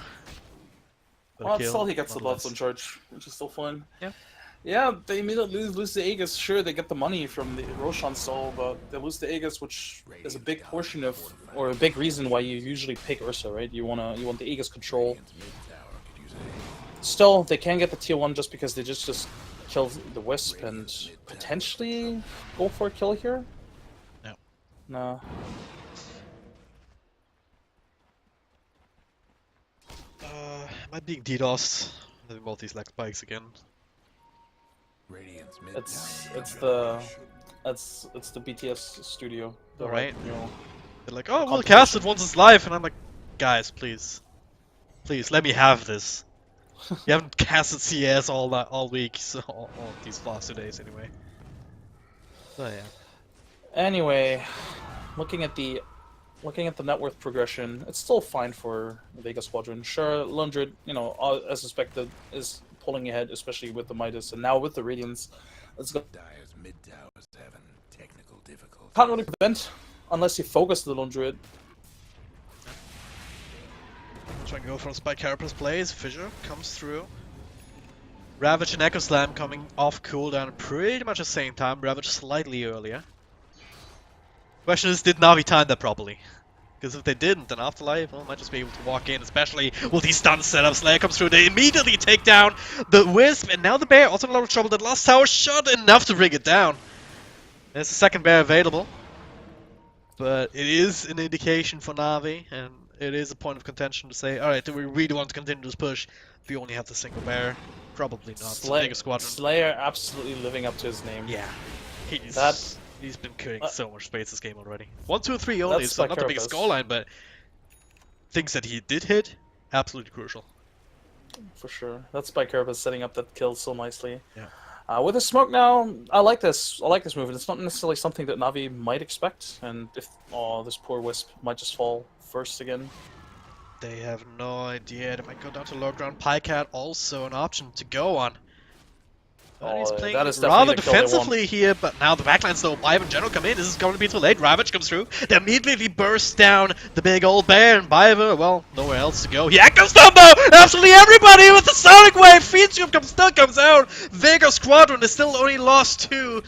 Well, still he gets the buffs on charge, which is still fun. Yeah. Yeah, they immediately lose the Aegis. Sure, they get the money from the Roshan soul, but they lose the Aegis, which is a big portion of, or a big reason why you usually pick Ursa, right? You want the Aegis control. Still, they can get the tier 1 just because they just kill the Wisp and potentially go for a kill here. No. No. Am I being DDoSed? Maybe multi lag spikes again. It's the BTS studio. Alright. You know, They're like, oh, we'll cast it once it's live, and I'm like, guys, please. Please, let me have this. You haven't casted CS all week, so all these last 2 days anyway. So yeah. Anyway, looking at the net worth progression, it's still fine for the Vega Squadron. Sure, Lundred, you know, as expected, is pulling ahead, especially with the Midas, and now with the Radiance. Let's go. Dyer's mid towers having technical difficulties. Can't really prevent unless you focus the Lundred. Try and go from Spike Carapace plays. Fissure comes through. Ravage and Echo Slam coming off cooldown pretty much at the same time. Ravage slightly earlier. Question is, did Navi time that properly? Because if they didn't, then Afterlife might just be able to walk in, especially with these stun setups. Slayer comes through, they immediately take down the Wisp, and now the Bear also in a lot of trouble. That last tower shot enough to bring it down. There's a second Bear available. But it is an indication for Navi, and it is a point of contention to say, alright, do we really want to continue this push if we only have the single Bear? Probably not. Mega Squadron. Slayer absolutely living up to his name. Yeah. He's been killing so much space this game already. 1, 2, 3 only, so not the biggest scoreline, but things that he did hit, absolutely crucial. For sure. That's Spike Carapace setting up that kill so nicely. Yeah. With the smoke now, I like this. I like this move, and it's not necessarily something that Navi might expect. And if this poor Wisp might just fall first again. They have no idea. They might go down to low ground. Pycat also an option to go on. But he's playing rather defensively here, but now the backlines though, Bive and General come in. This is going to be too late. Ravage comes through. They immediately burst down the big old bear, and Bive, well, nowhere else to go. Yeah, comes down though! Absolutely everybody with the Sonic Wave! Feature still comes out! Vega Squadron is still only lost 2,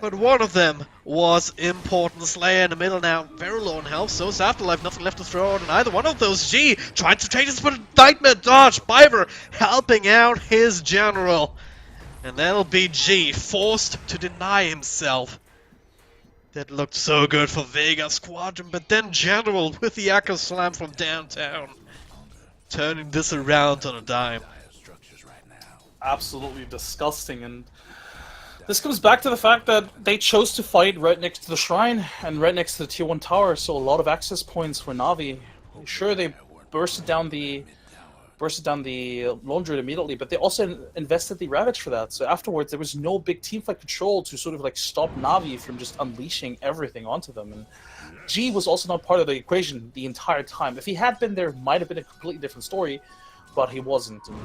but one of them was important. Slayer in the middle now, very low on health, so is Afterlife, nothing left to throw out, and either one of those. G trying to take this, but a Nightmare dodge. Biver helping out his General. And that'll be G, forced to deny himself. That looked so good for Vega Squadron, but then General with the Echo Slam from downtown. Turning this around on a dime. Absolutely disgusting, and this comes back to the fact that they chose to fight right next to the shrine and right next to the tier 1 tower, so a lot of access points for Navi. Sure, they bursted down the Lone Druid immediately, but they also invested the Ravage for that. So afterwards, there was no big teamfight control to sort of like stop Navi from just unleashing everything onto them. And G was also not part of the equation the entire time. If he had been there, might have been a completely different story, but he wasn't. And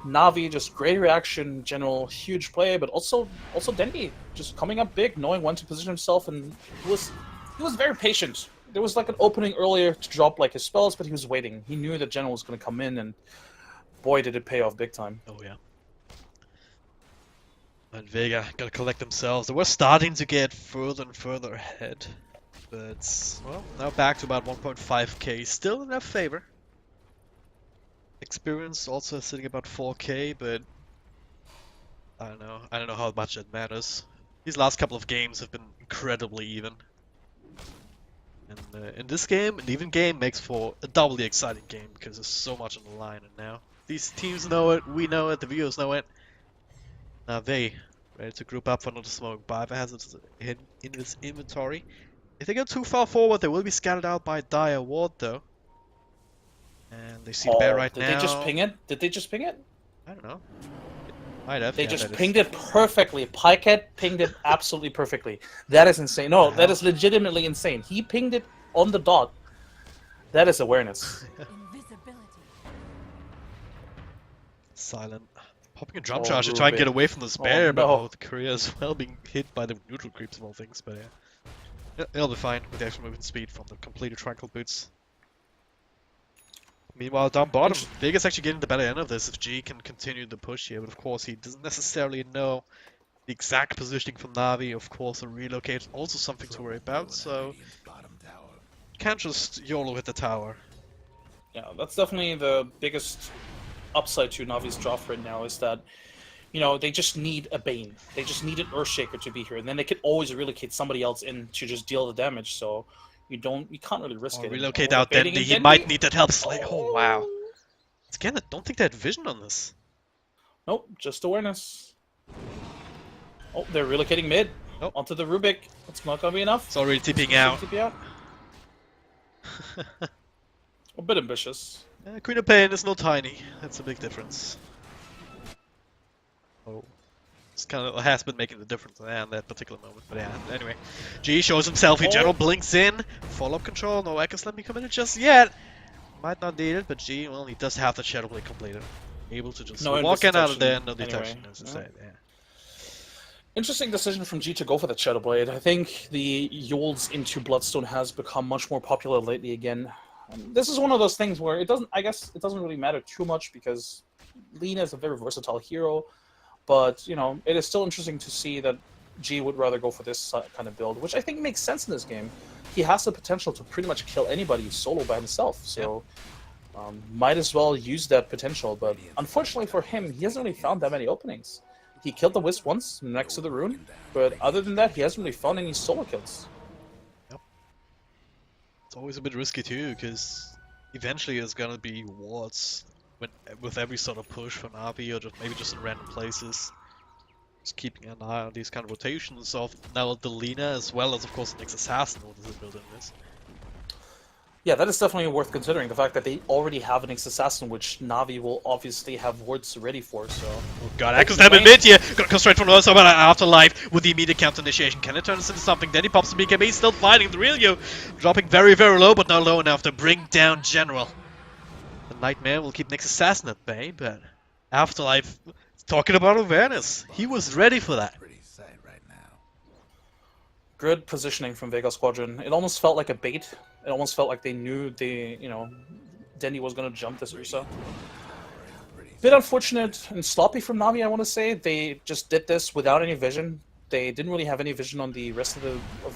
Navi, just great reaction, General, huge play, but also Dendy just coming up big, knowing when to position himself, and he was very patient. There was like an opening earlier to drop like his spells, but he was waiting. He knew that General was going to come in, and boy, did it pay off big time. Oh yeah. And Vega gotta collect themselves. They were starting to get further and further ahead. But, well, now back to about 1.5k. Still in their favor. Experience also sitting about 4k, but I don't know. I don't know how much it matters. These last couple of games have been incredibly even. And in this game, an even game makes for a doubly exciting game because there's so much on the line. And now these teams know it, we know it, the viewers know it. Now they ready to group up for another smoke. Biva has it in its inventory. If they go too far forward, they will be scattered out by Dire Ward, though. And they see the bear right now. Did they just ping it? Did they just ping it? I don't know. Might have. They Yeah, just that pinged is... it perfectly. Pycat pinged it absolutely perfectly. That is insane. No, that is legitimately insane. He pinged it on the dot. That is awareness. Silent. Popping a drum Oh, charge to try and get Ruben. away from this bear, Oh, but no. the career as well being hit by the neutral creeps of all things. But yeah, it'll be fine with the extra movement speed from the completely tranquil boots. Meanwhile, down bottom, Vega's actually getting the better end of this if G can continue the push here, but of course he doesn't necessarily know the exact positioning from Navi. Of course, a relocate is also something to worry about, so can't just YOLO hit the tower. Yeah, that's definitely the biggest upside to Navi's draft right now is that, you know, they just need a Bane. They just need an Earthshaker to be here, and then they could always relocate somebody else in to just deal the damage. So you can't really risk it. Relocate out Dendi. He might need that help. Oh wow! Again, I don't think they had vision on this. Nope, just awareness. Oh, they're relocating mid onto the Rubik. It's not gonna be enough. It's already tipping out. A bit ambitious. Queen of Pain is not tiny. That's a big difference. Oh. It's kind of has been making the difference in that particular moment. But yeah, anyway. G shows himself. In general, blinks in. Follow-up control. No Echoes let me come in just yet. Might not need it, but G, well, he does have the Shadow Blade completed. Able to just walk in out of there, no detection. Yeah. Interesting decision from G to go for the Shadow Blade. I think the Yols into Bloodstone has become much more popular lately again. This is one of those things where I guess it doesn't really matter too much because Lina is a very versatile hero, but you know, it is still interesting to see that G would rather go for this kind of build, which I think makes sense in this game. He has the potential to pretty much kill anybody solo by himself, so might as well use that potential, but unfortunately for him, he hasn't really found that many openings. He killed the Wisp once next to the rune, but other than that, he hasn't really found any solo kills. It's always a bit risky too, because eventually there's gonna be wards with every sort of push from Navi, or maybe just in random places. Just keeping an eye on these kind of rotations of now the Lina, as well as of course the next assassin. What does it build in this? Yeah, that is definitely worth considering. The fact that they already have an Nyx Assassin, which Navi will obviously have wards ready for, so... Oh god, Echoes them in mid here! Gonna come straight from the other side, but Afterlife with the immediate counter initiation. Can it turn this into something? Then he pops the BKB, still fighting the real you. Dropping very, very low, but not low enough to bring down General. The Nightmare will keep Nyx Assassin at bay, but Afterlife, talking about awareness, he was ready for that. Good positioning from Vega Squadron. It almost felt like a bait. It almost felt like they knew Dendi was going to jump this Ursa. Bit unfortunate and sloppy from Navi, I want to say. They just did this without any vision. They didn't really have any vision on the rest of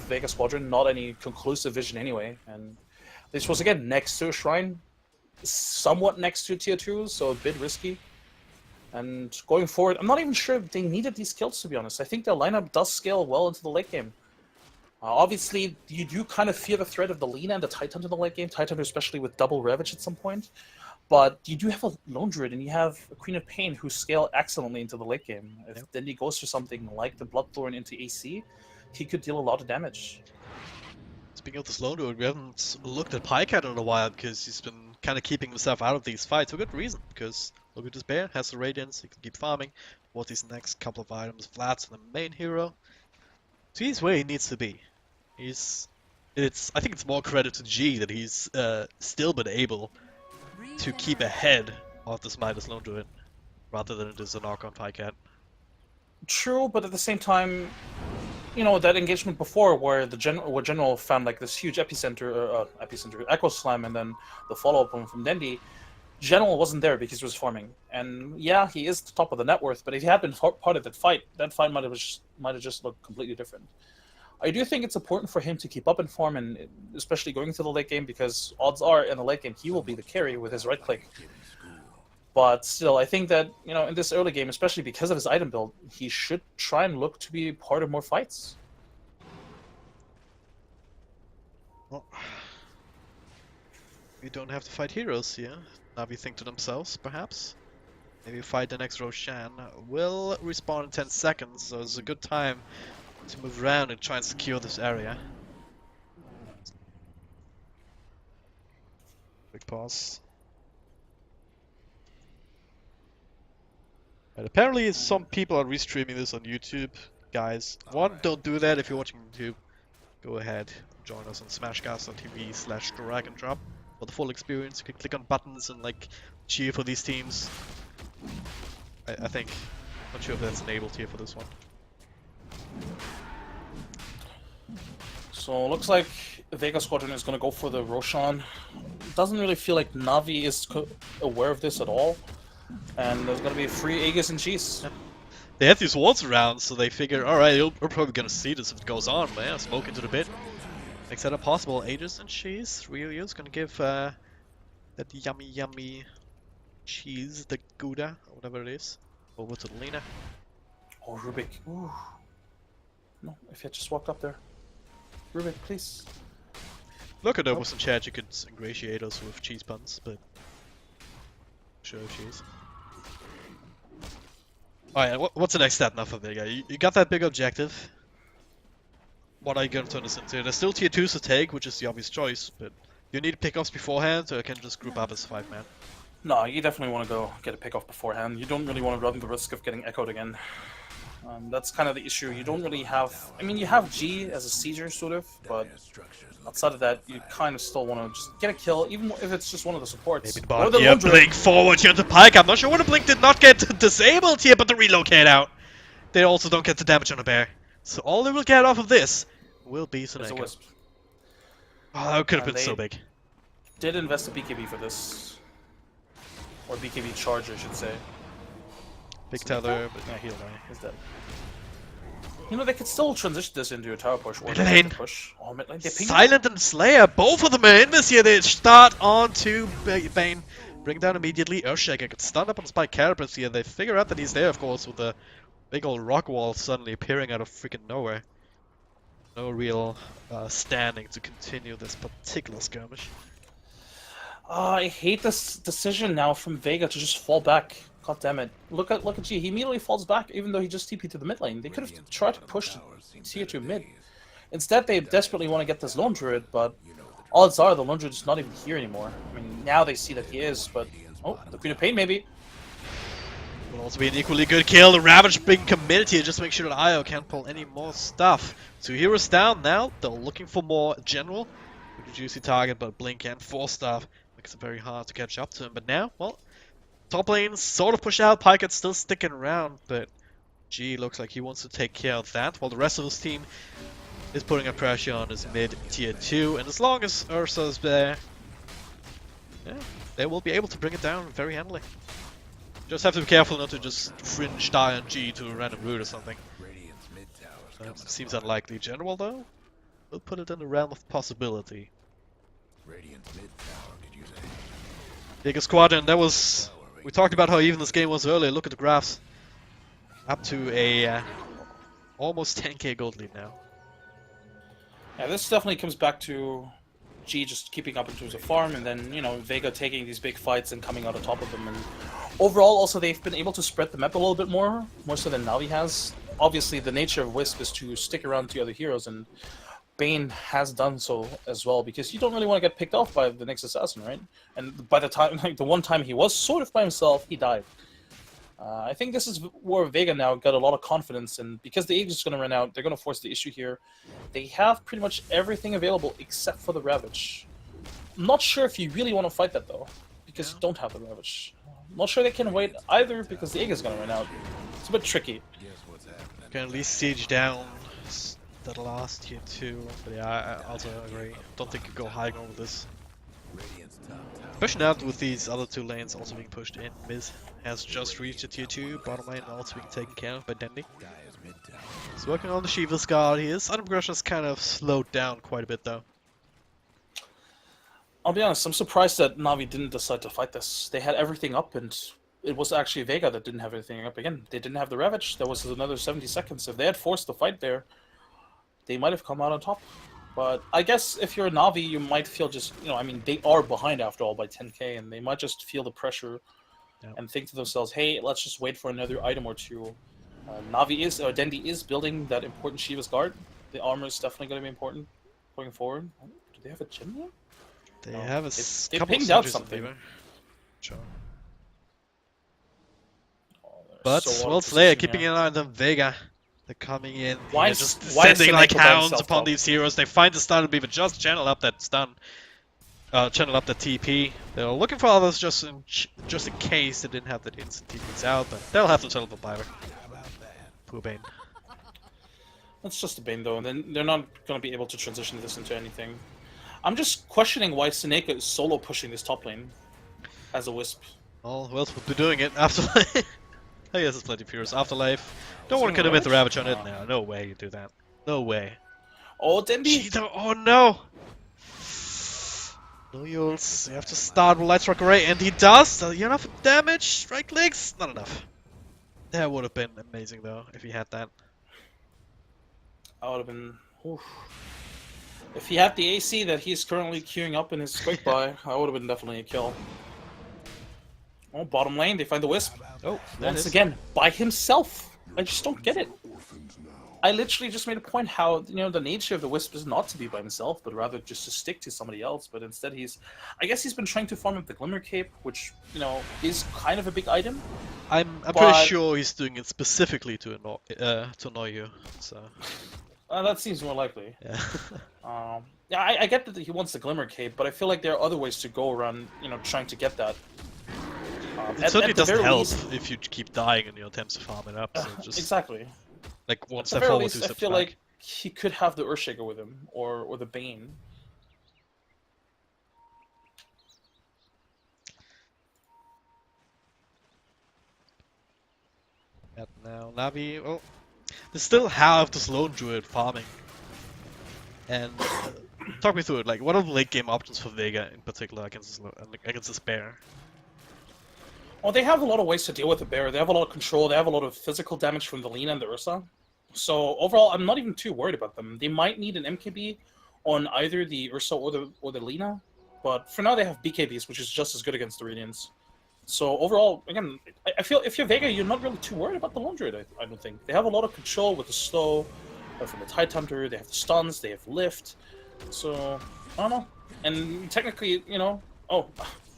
Vega Squadron, not any conclusive vision anyway. And this was, again, next to a shrine, somewhat next to tier 2, so a bit risky. And going forward, I'm not even sure if they needed these kills, to be honest. I think their lineup does scale well into the late game. Obviously, you do kind of fear the threat of the Lina and the Titan in the late game, Titan especially with double Ravage at some point. But you do have a Lone Druid and you have a Queen of Pain who scale excellently into the late game. If Dendi goes for something like the Bloodthorn into AC, he could deal a lot of damage. Speaking of this Lone Druid, we haven't looked at Pycat in a while because he's been kind of keeping himself out of these fights for good reason. Because look at this bear, has the Radiance, he can keep farming. What these next couple of items, Vlad's the main hero. So he's where he needs to be. I think it's more credit to G that he's still been able to keep ahead of this Midas Lone Druid, rather than it is a knock on Pycat. True, but at the same time, you know, that engagement before where General found like this huge epicenter Echo Slam and then the follow-up one from Dendi, General wasn't there because he was farming. And yeah, he is the top of the net worth, but if he had been part of that fight might have just looked completely different. I do think it's important for him to keep up in form, and especially going into the late game, because odds are in the late game he will be the carry with his right click. But still, I think that, you know, in this early game, especially because of his item build, he should try and look to be part of more fights. Well, we don't have to fight heroes here. Navi think to themselves, perhaps. Maybe fight the next Roshan. Will respawn in 10 seconds, so it's a good time to move around and try and secure this area. Quick pause. And apparently some people are restreaming this on YouTube. Guys, one, don't do that if you're watching YouTube. Go ahead, join us on smashcast.tv/drag and drop for the full experience. You can click on buttons and like cheer for these teams. I think. Not sure if that's enabled here for this one. So looks like Vega Squadron is going to go for the Roshan. Doesn't really feel like Navi is aware of this at all. And there's going to be free Aegis and Cheese. They have these walls around, so they figure, alright, we're probably going to see this if it goes on, man. Yeah, smoke into the pit. Makes that impossible. Aegis and Cheese. Really is going to give that yummy cheese, the Gouda, or whatever it is, over to Lena. Oh, Rubik. Ooh. No, if you had just walked up there. Rubik, please. Look, at there was in chat, you could ingratiate us with cheese puns, but sure cheese. Alright, what's the next step now for Vega? You got that big objective. What are you going to turn this into? There's still tier 2s to take, which is the obvious choice, but you need pickups beforehand, or you can just group up as 5-man. No, you definitely want to go get a pick off beforehand. You don't really want to run the risk of getting echoed again. That's kind of the issue. You don't really have... I mean, you have G as a sieger, sort of, but outside of that, you kind of still want to just get a kill, even if it's just one of the supports. Maybe the yeah, blink forward here to Pike. I'm not sure why the blink did not get disabled here, but the relocate out. They also don't get the damage on the bear. So all they will get off of this will be Soneca. Wisp. Oh, that could have been so big. Did invest a BKB for this. Or BKB charge, I should say. Big tether, but yeah, he'll die. He's dead. You know, they could still transition this into a tower push or mid lane. Push. Oh, mid lane. Silent and Slayer, both of them are in this here. They start on to Bane. Bring down immediately. Earthshaker gets stunned up on Spike Carapace here. They figure out that he's there, of course, with a big old rock wall suddenly appearing out of freaking nowhere. No real standing to continue this particular skirmish. I hate this decision now from Vega to just fall back. God damn it. Look at G. He immediately falls back even though he just TP'd to the mid lane. They could have tried to push to tier 2 mid. Instead, they desperately want to get this Lone Druid, but odds are the Lone Druid is not even here anymore. I mean, now they see that he is, but... Oh, the Queen of Pain maybe. Will also be an equally good kill. The Ravage being committed here just to make sure that Io can't pull any more stuff. 2 heroes down now. They're looking for more General. With a juicy target, but Blink and 4-staff makes it very hard to catch up to him. But now, well, top lane sort of push out. Pike's still sticking around, but G looks like he wants to take care of that, while the rest of his team is putting a pressure on his mid tier 2. And as long as Ursa's there, yeah, they will be able to bring it down very handily. Just have to be careful not to just fringe die on G to a random root or something. Seems unlikely. General, though, we'll put it in the realm of possibility. Vega Squadron, that was... We talked about how even this game was earlier. Look at the graphs. Up to a almost 10k gold lead now. Yeah, this definitely comes back to G just keeping up in terms of farm, and then, you know, Vega taking these big fights and coming out on top of them. And overall, also, they've been able to spread the map a little bit more so than Navi has. Obviously, the nature of Wisp is to stick around to other heroes, and Bane has done so as well, because you don't really want to get picked off by the next assassin, right? And by the time, like the one time he was sort of by himself, he died. I think this is where Vega now got a lot of confidence, and because the age is going to run out, they're going to force the issue here. They have pretty much everything available except for the Ravage. I'm not sure if you really want to fight that, though, because you don't have the Ravage. I'm not sure they can wait either, because the egg is going to run out. It's a bit tricky. Can at least siege down that last tier 2, but yeah, I also agree. Don't think you go high over this. Radiant's top tower. Pushing out with these other two lanes also being pushed in. Mid has just reached a tier 2, bottom lane also being taken care of by Dandy. Dire's mid tower. He's working on the Shiva's guard. His item progression is kind of slowed down quite a bit though. I'll be honest, I'm surprised that Na'Vi didn't decide to fight this. They had everything up, and it was actually Vega that didn't have everything up. Again, they didn't have the Ravage. There was another 70 seconds. If they had forced the fight there, they might have come out on top. But I guess if you're a Na'Vi, you might feel just, I mean, they are behind after all by 10k, and they might just feel the pressure and think to themselves, hey, let's just wait for another item or two. Dendi is building that important Shiva's guard. The armor is definitely going to be important going forward. Do they have a gem yet? They have a they couple pinged of out sentries in something. favor. Sure. Oh, they're But so out of well, Slayer position keeping here. an eye on them. Vega, they're coming in. Why They're is- just why is descending like Seneko by hounds himself upon top? these heroes. They find the stun beaver, just channel up that stun. Channel up the TP. They're looking for others just in case they didn't have that instant TPs out, but they'll have to settle for Byron. How about that? Poor Bane. That's just a Bane, though. Then they're not going to be able to transition this into anything. I'm just questioning why Seneka is solo pushing this top lane as a Wisp. Well, who else would be doing it? Afterlife. Oh yes, it's plenty of heroes. Afterlife. Don't want to commit the Ravage on it now. No way you do that. No way. Oh, Dendi! Cheeto, oh no! No Yules, you have to start with Light Strike Array, and he does! Enough damage? Right clicks? Not enough. That would have been amazing though, if he had that. I would have been... Oof. If he had the AC that he's currently queuing up in his quick buy, I would have been definitely a kill. Oh, bottom lane, they find the Wisp. Oh, there it Once is. again, by himself. I just don't get it. I literally just made a point how, the nature of the Wisp is not to be by himself, but rather just to stick to somebody else. But instead I guess he's been trying to farm up the Glimmer Cape, which, is kind of a big item. I'm But- pretty sure he's doing it specifically to annoy you, so... That seems more likely. Yeah. Yeah, I get that he wants the Glimmer Cape, but I feel like there are other ways to go around, trying to get that. It certainly the doesn't very help least- if you keep dying in your attempts to farm it up, so just Exactly. like one At the step very forward, least, two I steps feel back. like he could have the Earthshaker with him, or the Bane. And now Navi, well, they still have this lone druid farming. And talk me through it. Like, what are the late game options for Vega in particular against this bear? Well, they have a lot of ways to deal with the bear. They have a lot of control. They have a lot of physical damage from the Lina and the Ursa. So overall, I'm not even too worried about them. They might need an MKB on either the Ursa or the Lina, but for now they have BKBs, which is just as good against the Radiants. So overall, again, I feel if you're Vega, you're not really too worried about the Lone Druid. I don't think they have a lot of control with the slow from the Tide Hunter. They have the stuns. They have lift. So I don't know. And technically, oh,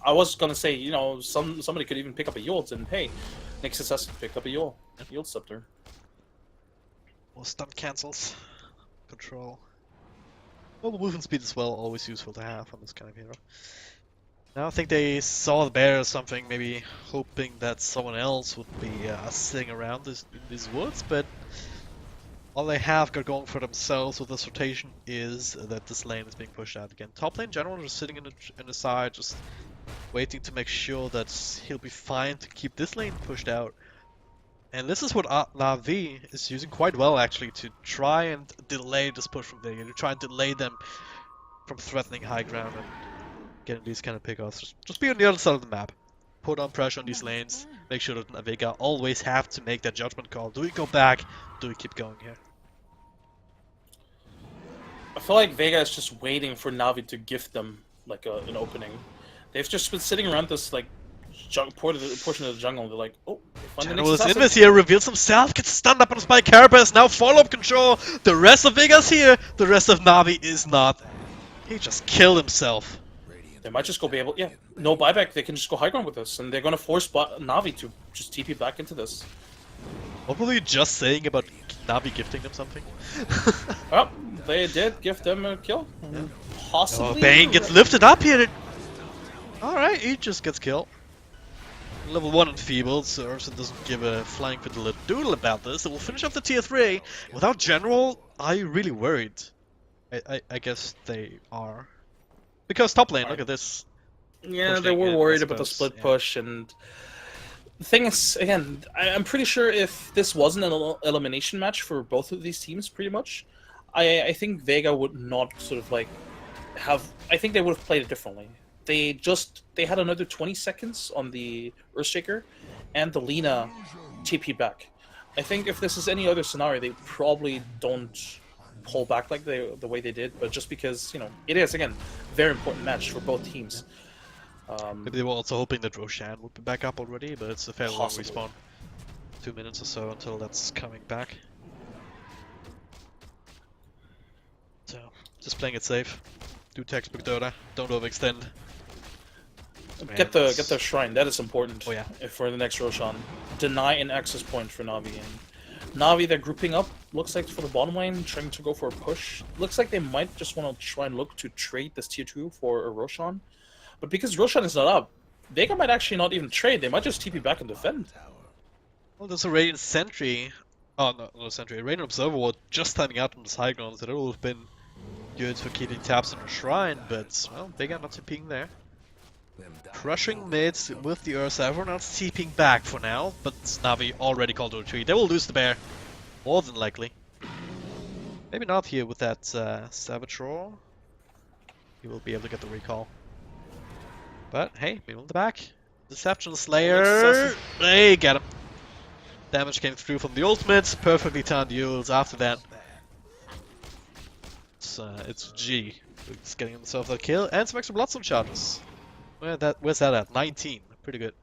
I was gonna say, somebody could even pick up a Yult, and hey, Nixus has picked up a Yult Scepter. Or stun cancels. Control. Well, the movement speed as well, always useful to have on this kind of hero. Now I think they saw the bear or something, maybe hoping that someone else would be sitting around in these woods, but all they have got going for themselves with this rotation is that this lane is being pushed out again. Top lane general just sitting in the side, just waiting to make sure that he'll be fine to keep this lane pushed out. And this is what Na'Vi is using quite well actually to try and delay this push from Vega, to try and delay them from threatening high ground and getting these kind of pickoffs. Just be on the other side of the map. Put on pressure on these lanes, make sure that Vega always have to make that judgment call. Do we go back? Do we keep going here? I feel like Vega is just waiting for Na'Vi to gift them like an opening. They've just been sitting around this like portion of the jungle. They're like, oh, they find the General is Nexus in asset. this here, reveals himself, gets stunned up on Spike Carapace, now follow-up control. The rest of Vega's here, the rest of Na'Vi is not. He just killed himself. They might just go be able, yeah, no buyback. They can just go high ground with this, and they're gonna force Na'Vi to just TP back into this. What were you just saying about Na'Vi gifting them something? Well, they did give them a kill. Possibly. Oh, Bane gets lifted up here. Alright, he just gets killed. Level 1 enfeebled, so Ursa doesn't give a flying fiddle-a-doodle about this. So we'll finish off the tier 3. Without General, are you really worried? I guess they are. Because top lane, Right. look at this. Yeah, they Pushing were in, I worried about the suppose, split yeah. push, and the thing is, again, I'm pretty sure if this wasn't an elimination match for both of these teams, pretty much, I think Vega would not sort of like have. I think they would have played it differently. They had another 20 seconds on the Earthshaker, and the Lina TP back. I think if this is any other scenario, they probably don't pull back like the way they did. But just because it is again very important match for both teams. Maybe they were also hoping that Roshan would be back up already, but it's a fairly long Possibly. respawn. 2 minutes or so until that's coming back. So, just playing it safe. Do textbook Dota, don't overextend. Get the shrine. That is important. Oh, yeah. For the next Roshan. Deny an access point for Navi. And Navi, they're grouping up. Looks like for the bottom lane, trying to go for a push. Looks like they might just want to try and look to trade this tier 2 for a Roshan. But because Roshan is not up, Vega might actually not even trade. They might just TP back and defend. Well, there's a Radiant Sentry. Oh, no, not a Sentry. A Radiant Observer Ward just timing out on the high ground, so that would have been good for keeping tabs on the shrine, but, well, Vega not TPing there. Crushing mid with the Ursa. Everyone else TPing back for now, but Navi already called a retreat. They will lose the bear, more than likely. Maybe not here with that Savage Roar. He will be able to get the recall. But hey, maybe on the back. Deception Slayer. They get him. Damage came through from the ultimate. Perfectly timed duels after that. It's G. He's getting himself a kill and some extra bloodstone charges. Where's that at? 19. Pretty good.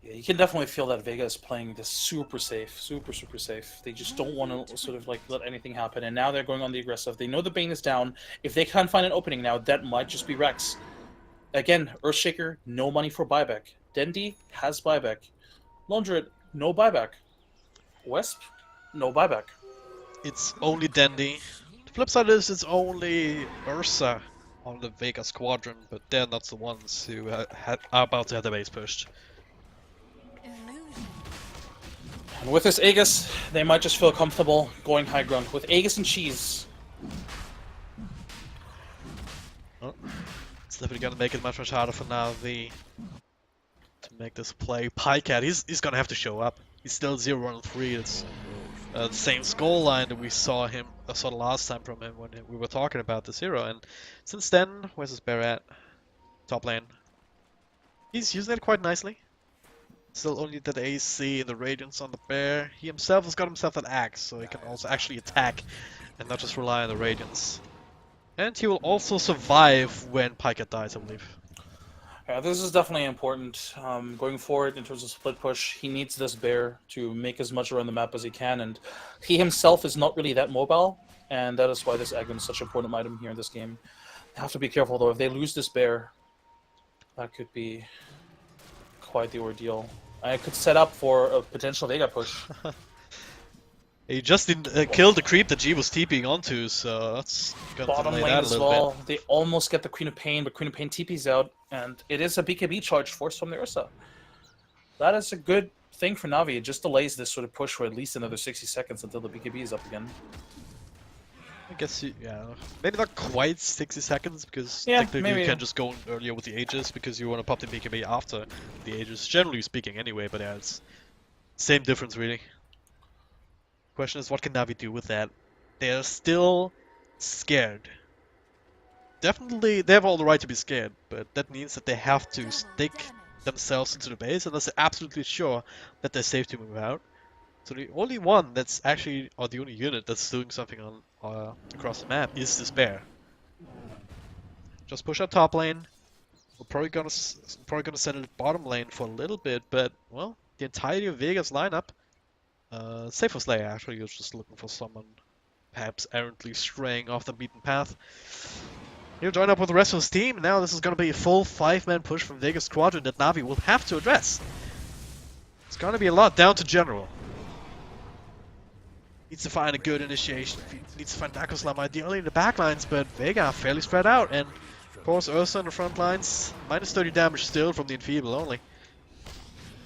Yeah, you can definitely feel that Vega is playing this super safe, super safe. They just don't want to sort of like let anything happen, and now they're going on the aggressive. They know the Bane is down. If they can't find an opening now, that might just be Rex. Again, Earthshaker, no money for buyback. Dendi has buyback. Laundred, no buyback. Wesp, no buyback. It's only Dendi. The flip side is it's only Ursa on the Vega squadron, but they're not the ones who are about to have the base pushed. And with this Aegis, they might just feel comfortable going high ground. With Aegis and Cheese. Oh, it's definitely gonna make it much harder for Navi to make this play. Pycat, he's gonna have to show up. He's still 0-3. It's the same score line that we saw the last time from him when we were talking about this hero. And since then, where's his bear at? Top lane. He's using it quite nicely. Still only that AC and the Radiance on the bear. He himself has got himself an axe, so he can also actually attack and not just rely on the Radiance. And he will also survive when Pycat dies, I believe. Yeah, this is definitely important. Going forward in terms of split push, he needs this bear to make as much around the map as he can, and he himself is not really that mobile, and that is why this Agon is such an important item here in this game. They have to be careful though. If they lose this bear, that could be quite the ordeal. I could set up for a potential Vega push. He just didn't kill the creep that G was TPing onto, so that's gonna Bottom delay lane that a as little well. bit. They almost get the Queen of Pain, but Queen of Pain TP's out, and it is a BKB charge forced from the Ursa. That is a good thing for Navi. It just delays this sort of push for at least another 60 seconds until the BKB is up again. I guess yeah, maybe not quite 60 seconds because Yeah, technically maybe, you yeah. can just go earlier with the Aegis because you want to pop the BKB after the Aegis, generally speaking anyway, but yeah, it's same difference really. Question is, what can Navi do with that? They're still scared. Definitely, they have all the right to be scared, but that means that they have to stick themselves into the base unless they're absolutely sure that they're safe to move out. So the only one that's actually, or the only unit that's doing something on across the map is this bear. Just push out top lane. We're probably gonna send it bottom lane for a little bit, but well, the entirety of Vega's lineup, save for Slayer actually, you're just looking for someone perhaps errantly straying off the beaten path. He'll join up with the rest of his team. Now this is gonna be a full 5-man push from Vega's squadron that Navi will have to address. It's gonna be a lot down to General. Needs to find a good initiation. Needs to find Darko Slam ideally in the backlines, but Vega are fairly spread out, and of course Ursa in the front lines. Minus 30 damage still from the Enfeeble only.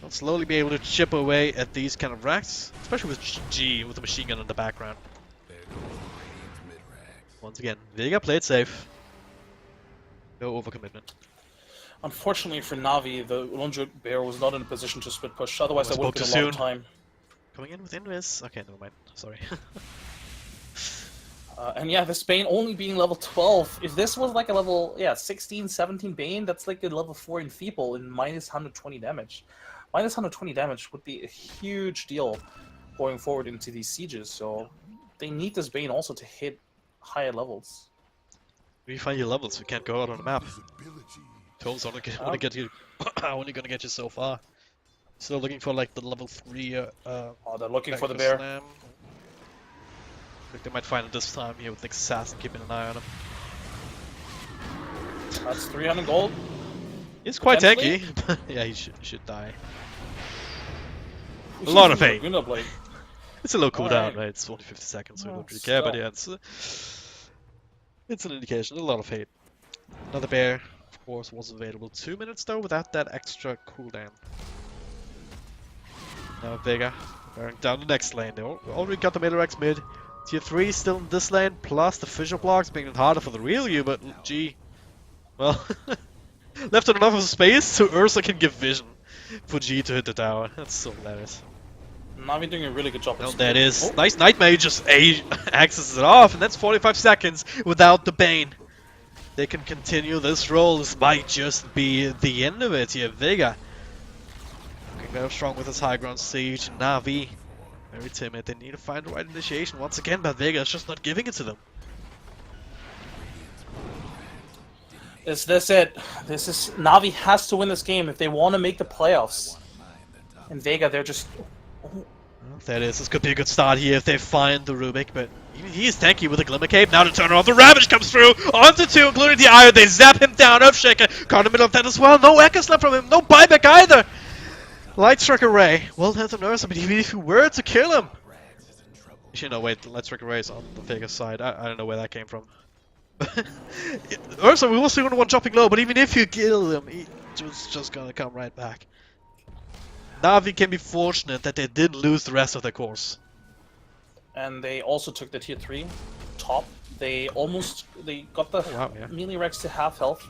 They'll slowly be able to chip away at these kind of racks, especially with G with the machine gun in the background. There goes the Radiant's mid-ranks. Once again, Vega played safe. No overcommitment. Unfortunately for Navi, the Lundra Bear was not in a position to split push. Otherwise, I that would have spoke been a too lot of soon. time. Coming in with Invis. Okay, never mind. Sorry. And yeah, this Bane only being level 12. If this was like a level 16, 17 Bane, that's like a level 4 in Feeble and minus 120 damage. Minus 120 damage would be a huge deal going forward into these sieges. So they need this Bane also to hit higher levels. When you find your levels, we can't go out on the map. Visibility. Tools only Um, gonna get you, only gonna get you so far. Still looking for like the level 3 Oh, they're looking for the Vector bear. Slam. I think they might find it this time here with Assassin keeping an eye on him. That's 300 gold. He's quite Potentially? tanky. Yeah, he should die. He's A lot of using hate. Laguna Blade. It's a low cooldown, Alright. right? It's only 50 seconds, so we Well, don't really care, but still. yeah, it's an indication. A lot of hate. Another bear, of course, was available. 2 minutes though, without that extra cooldown. Now Vega bearing down the next lane. They already got the middle X mid. Tier 3 still in this lane, plus the fissure blocks making it harder for the real you, but gee. Well, left enough of space so Ursa can give vision for G to hit the tower. That's so hilarious. Navi doing a really good job. No, of that splitting. is. Oh, Nice Nightmare just axes it off, and that's 45 seconds without the Bane. They can continue this roll. This might just be the end of it here. Vega looking very strong with his high ground siege. Navi very timid. They need to find the right initiation once again, but Vega is just not giving it to them. Is this it? This is Navi has to win this game if they want to make the playoffs. And Vega, they're just. Oh, Well, there it is. This could be a good start here if they find the Rubik, but even he is tanky with a Glimmer Cape. Now to turn off, the Ravage comes through onto 2, including the Iron. They zap him down. Earthshaker caught in the middle of that as well. No Echo Slam from him. No buyback either. Light Strike Array. Well, that's an Ursa, but even if you were to kill him. Actually, no, wait. The Light Strike Array is on the Vega side. I don't know where that came from. Ursa, we will see one jumping low, but even if you kill him, he's just gonna come right back. Navi can be fortunate that they didn't lose the rest of their course. and they also took the tier 3 top. They got the wow, yeah. melee Rex to half health.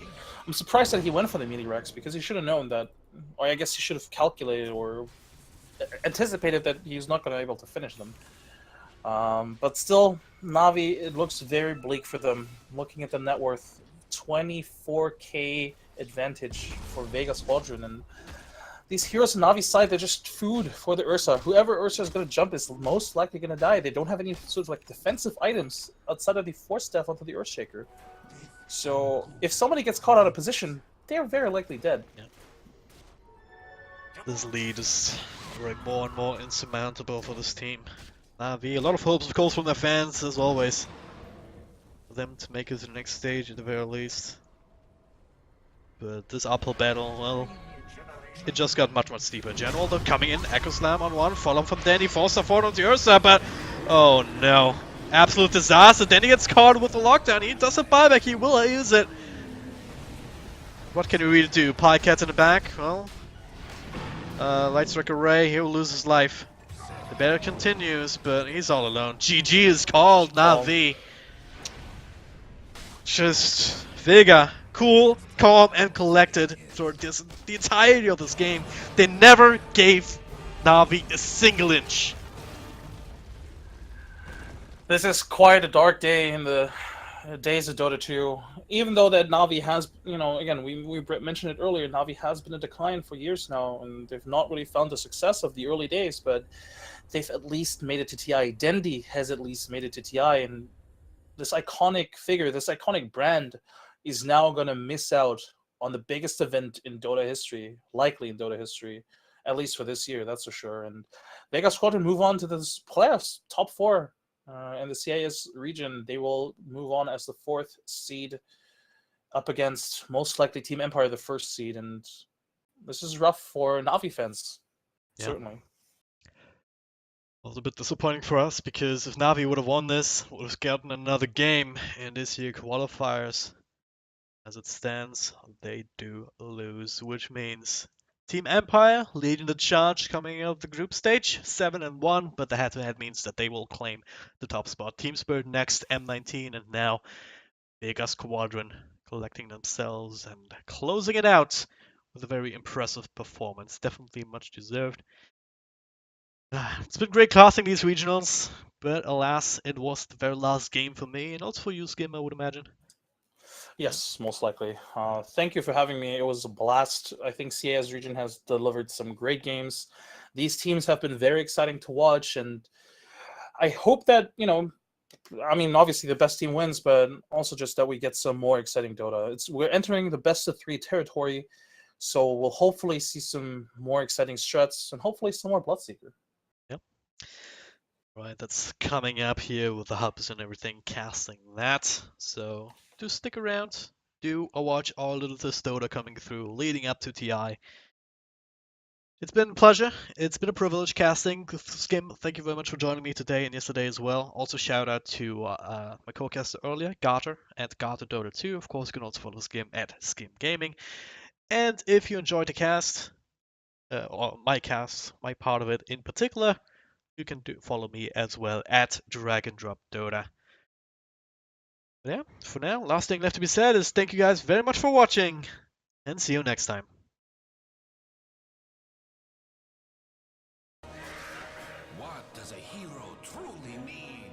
I'm surprised that he went for the melee Rex because he should have known that, or I guess he should have calculated or anticipated that he's not going to be able to finish them. But still, Navi, it looks very bleak for them. Looking at the net worth, 24k advantage for Vega Squadron, and these heroes on Navi's side, they're just food for the Ursa. Whoever Ursa is going to jump is most likely going to die. They don't have any sort of like defensive items outside of the Force Death onto the Earthshaker. So if somebody gets caught out of position, they're very likely dead. Yeah. This lead is growing more and more insurmountable for this team. Navi, a lot of hopes, of course, from their fans, as always. For them to make it to the next stage at the very least. But this uphill battle, well, it just got much steeper. General though coming in, Echo Slam on one, follow from Danny, Foster forward on the Ursa, but oh no. Absolute disaster. Danny gets caught with the lockdown. He does a buyback, he will use it. What can he really do? Pycat in the back? Well, Light Strike Array, he will lose his life. The battle continues, but he's all alone. GG is called, Navi. Just Vega, cool, calm, and collected through the entirety of this game. They never gave Navi a single inch. This is quite a dark day in the days of Dota 2. Even though that Navi has, again, we mentioned it earlier, Navi has been in decline for years now, and they've not really found the success of the early days, but they've at least made it to TI. Dendi has at least made it to TI, and this iconic figure, this iconic brand is now going to miss out on the biggest event in Dota history, likely in Dota history, at least for this year, that's for sure. And Vega Squadron move on to this playoffs, top 4. In the CIS region, they will move on as the 4th seed up against most likely Team Empire, the 1st seed. And this is rough for Navi fans, certainly. Well, it's a bit disappointing for us because if Navi would have won this, would have gotten another game in this year qualifiers. As it stands, they do lose, which means Team Empire leading the charge coming out of the group stage, 7-1, but the head-to-head means that they will claim the top spot. Team Spirit next, M19, and now Vega Squadron collecting themselves and closing it out with a very impressive performance. Definitely much deserved. It's been great casting these regionals, but alas, it was the very last game for me, and also for you, Skim, I would imagine. Yes, most likely. Thank you for having me. It was a blast. I think CIS region has delivered some great games. These teams have been very exciting to watch, and I hope that, I mean, obviously the best team wins, but also just that we get some more exciting Dota. We're entering the best of 3 territory, so we'll hopefully see some more exciting struts and hopefully some more Bloodseeker. Yep. Right, that's coming up here with the hubs and everything, casting that. So do stick around. Do watch all of this Dota coming through, leading up to TI. It's been a pleasure. It's been a privilege casting. Skim, thank you very much for joining me today and yesterday as well. Also, shout out to my co-caster earlier, Garter, at Garter Dota 2. Of course, you can also follow Skim at Skim Gaming. And if you enjoyed the cast, or my cast, my part of it in particular, you can follow me as well at Drag and Drop Dota. But yeah, for now, last thing left to be said is thank you guys very much for watching, and see you next time. What does a hero truly mean?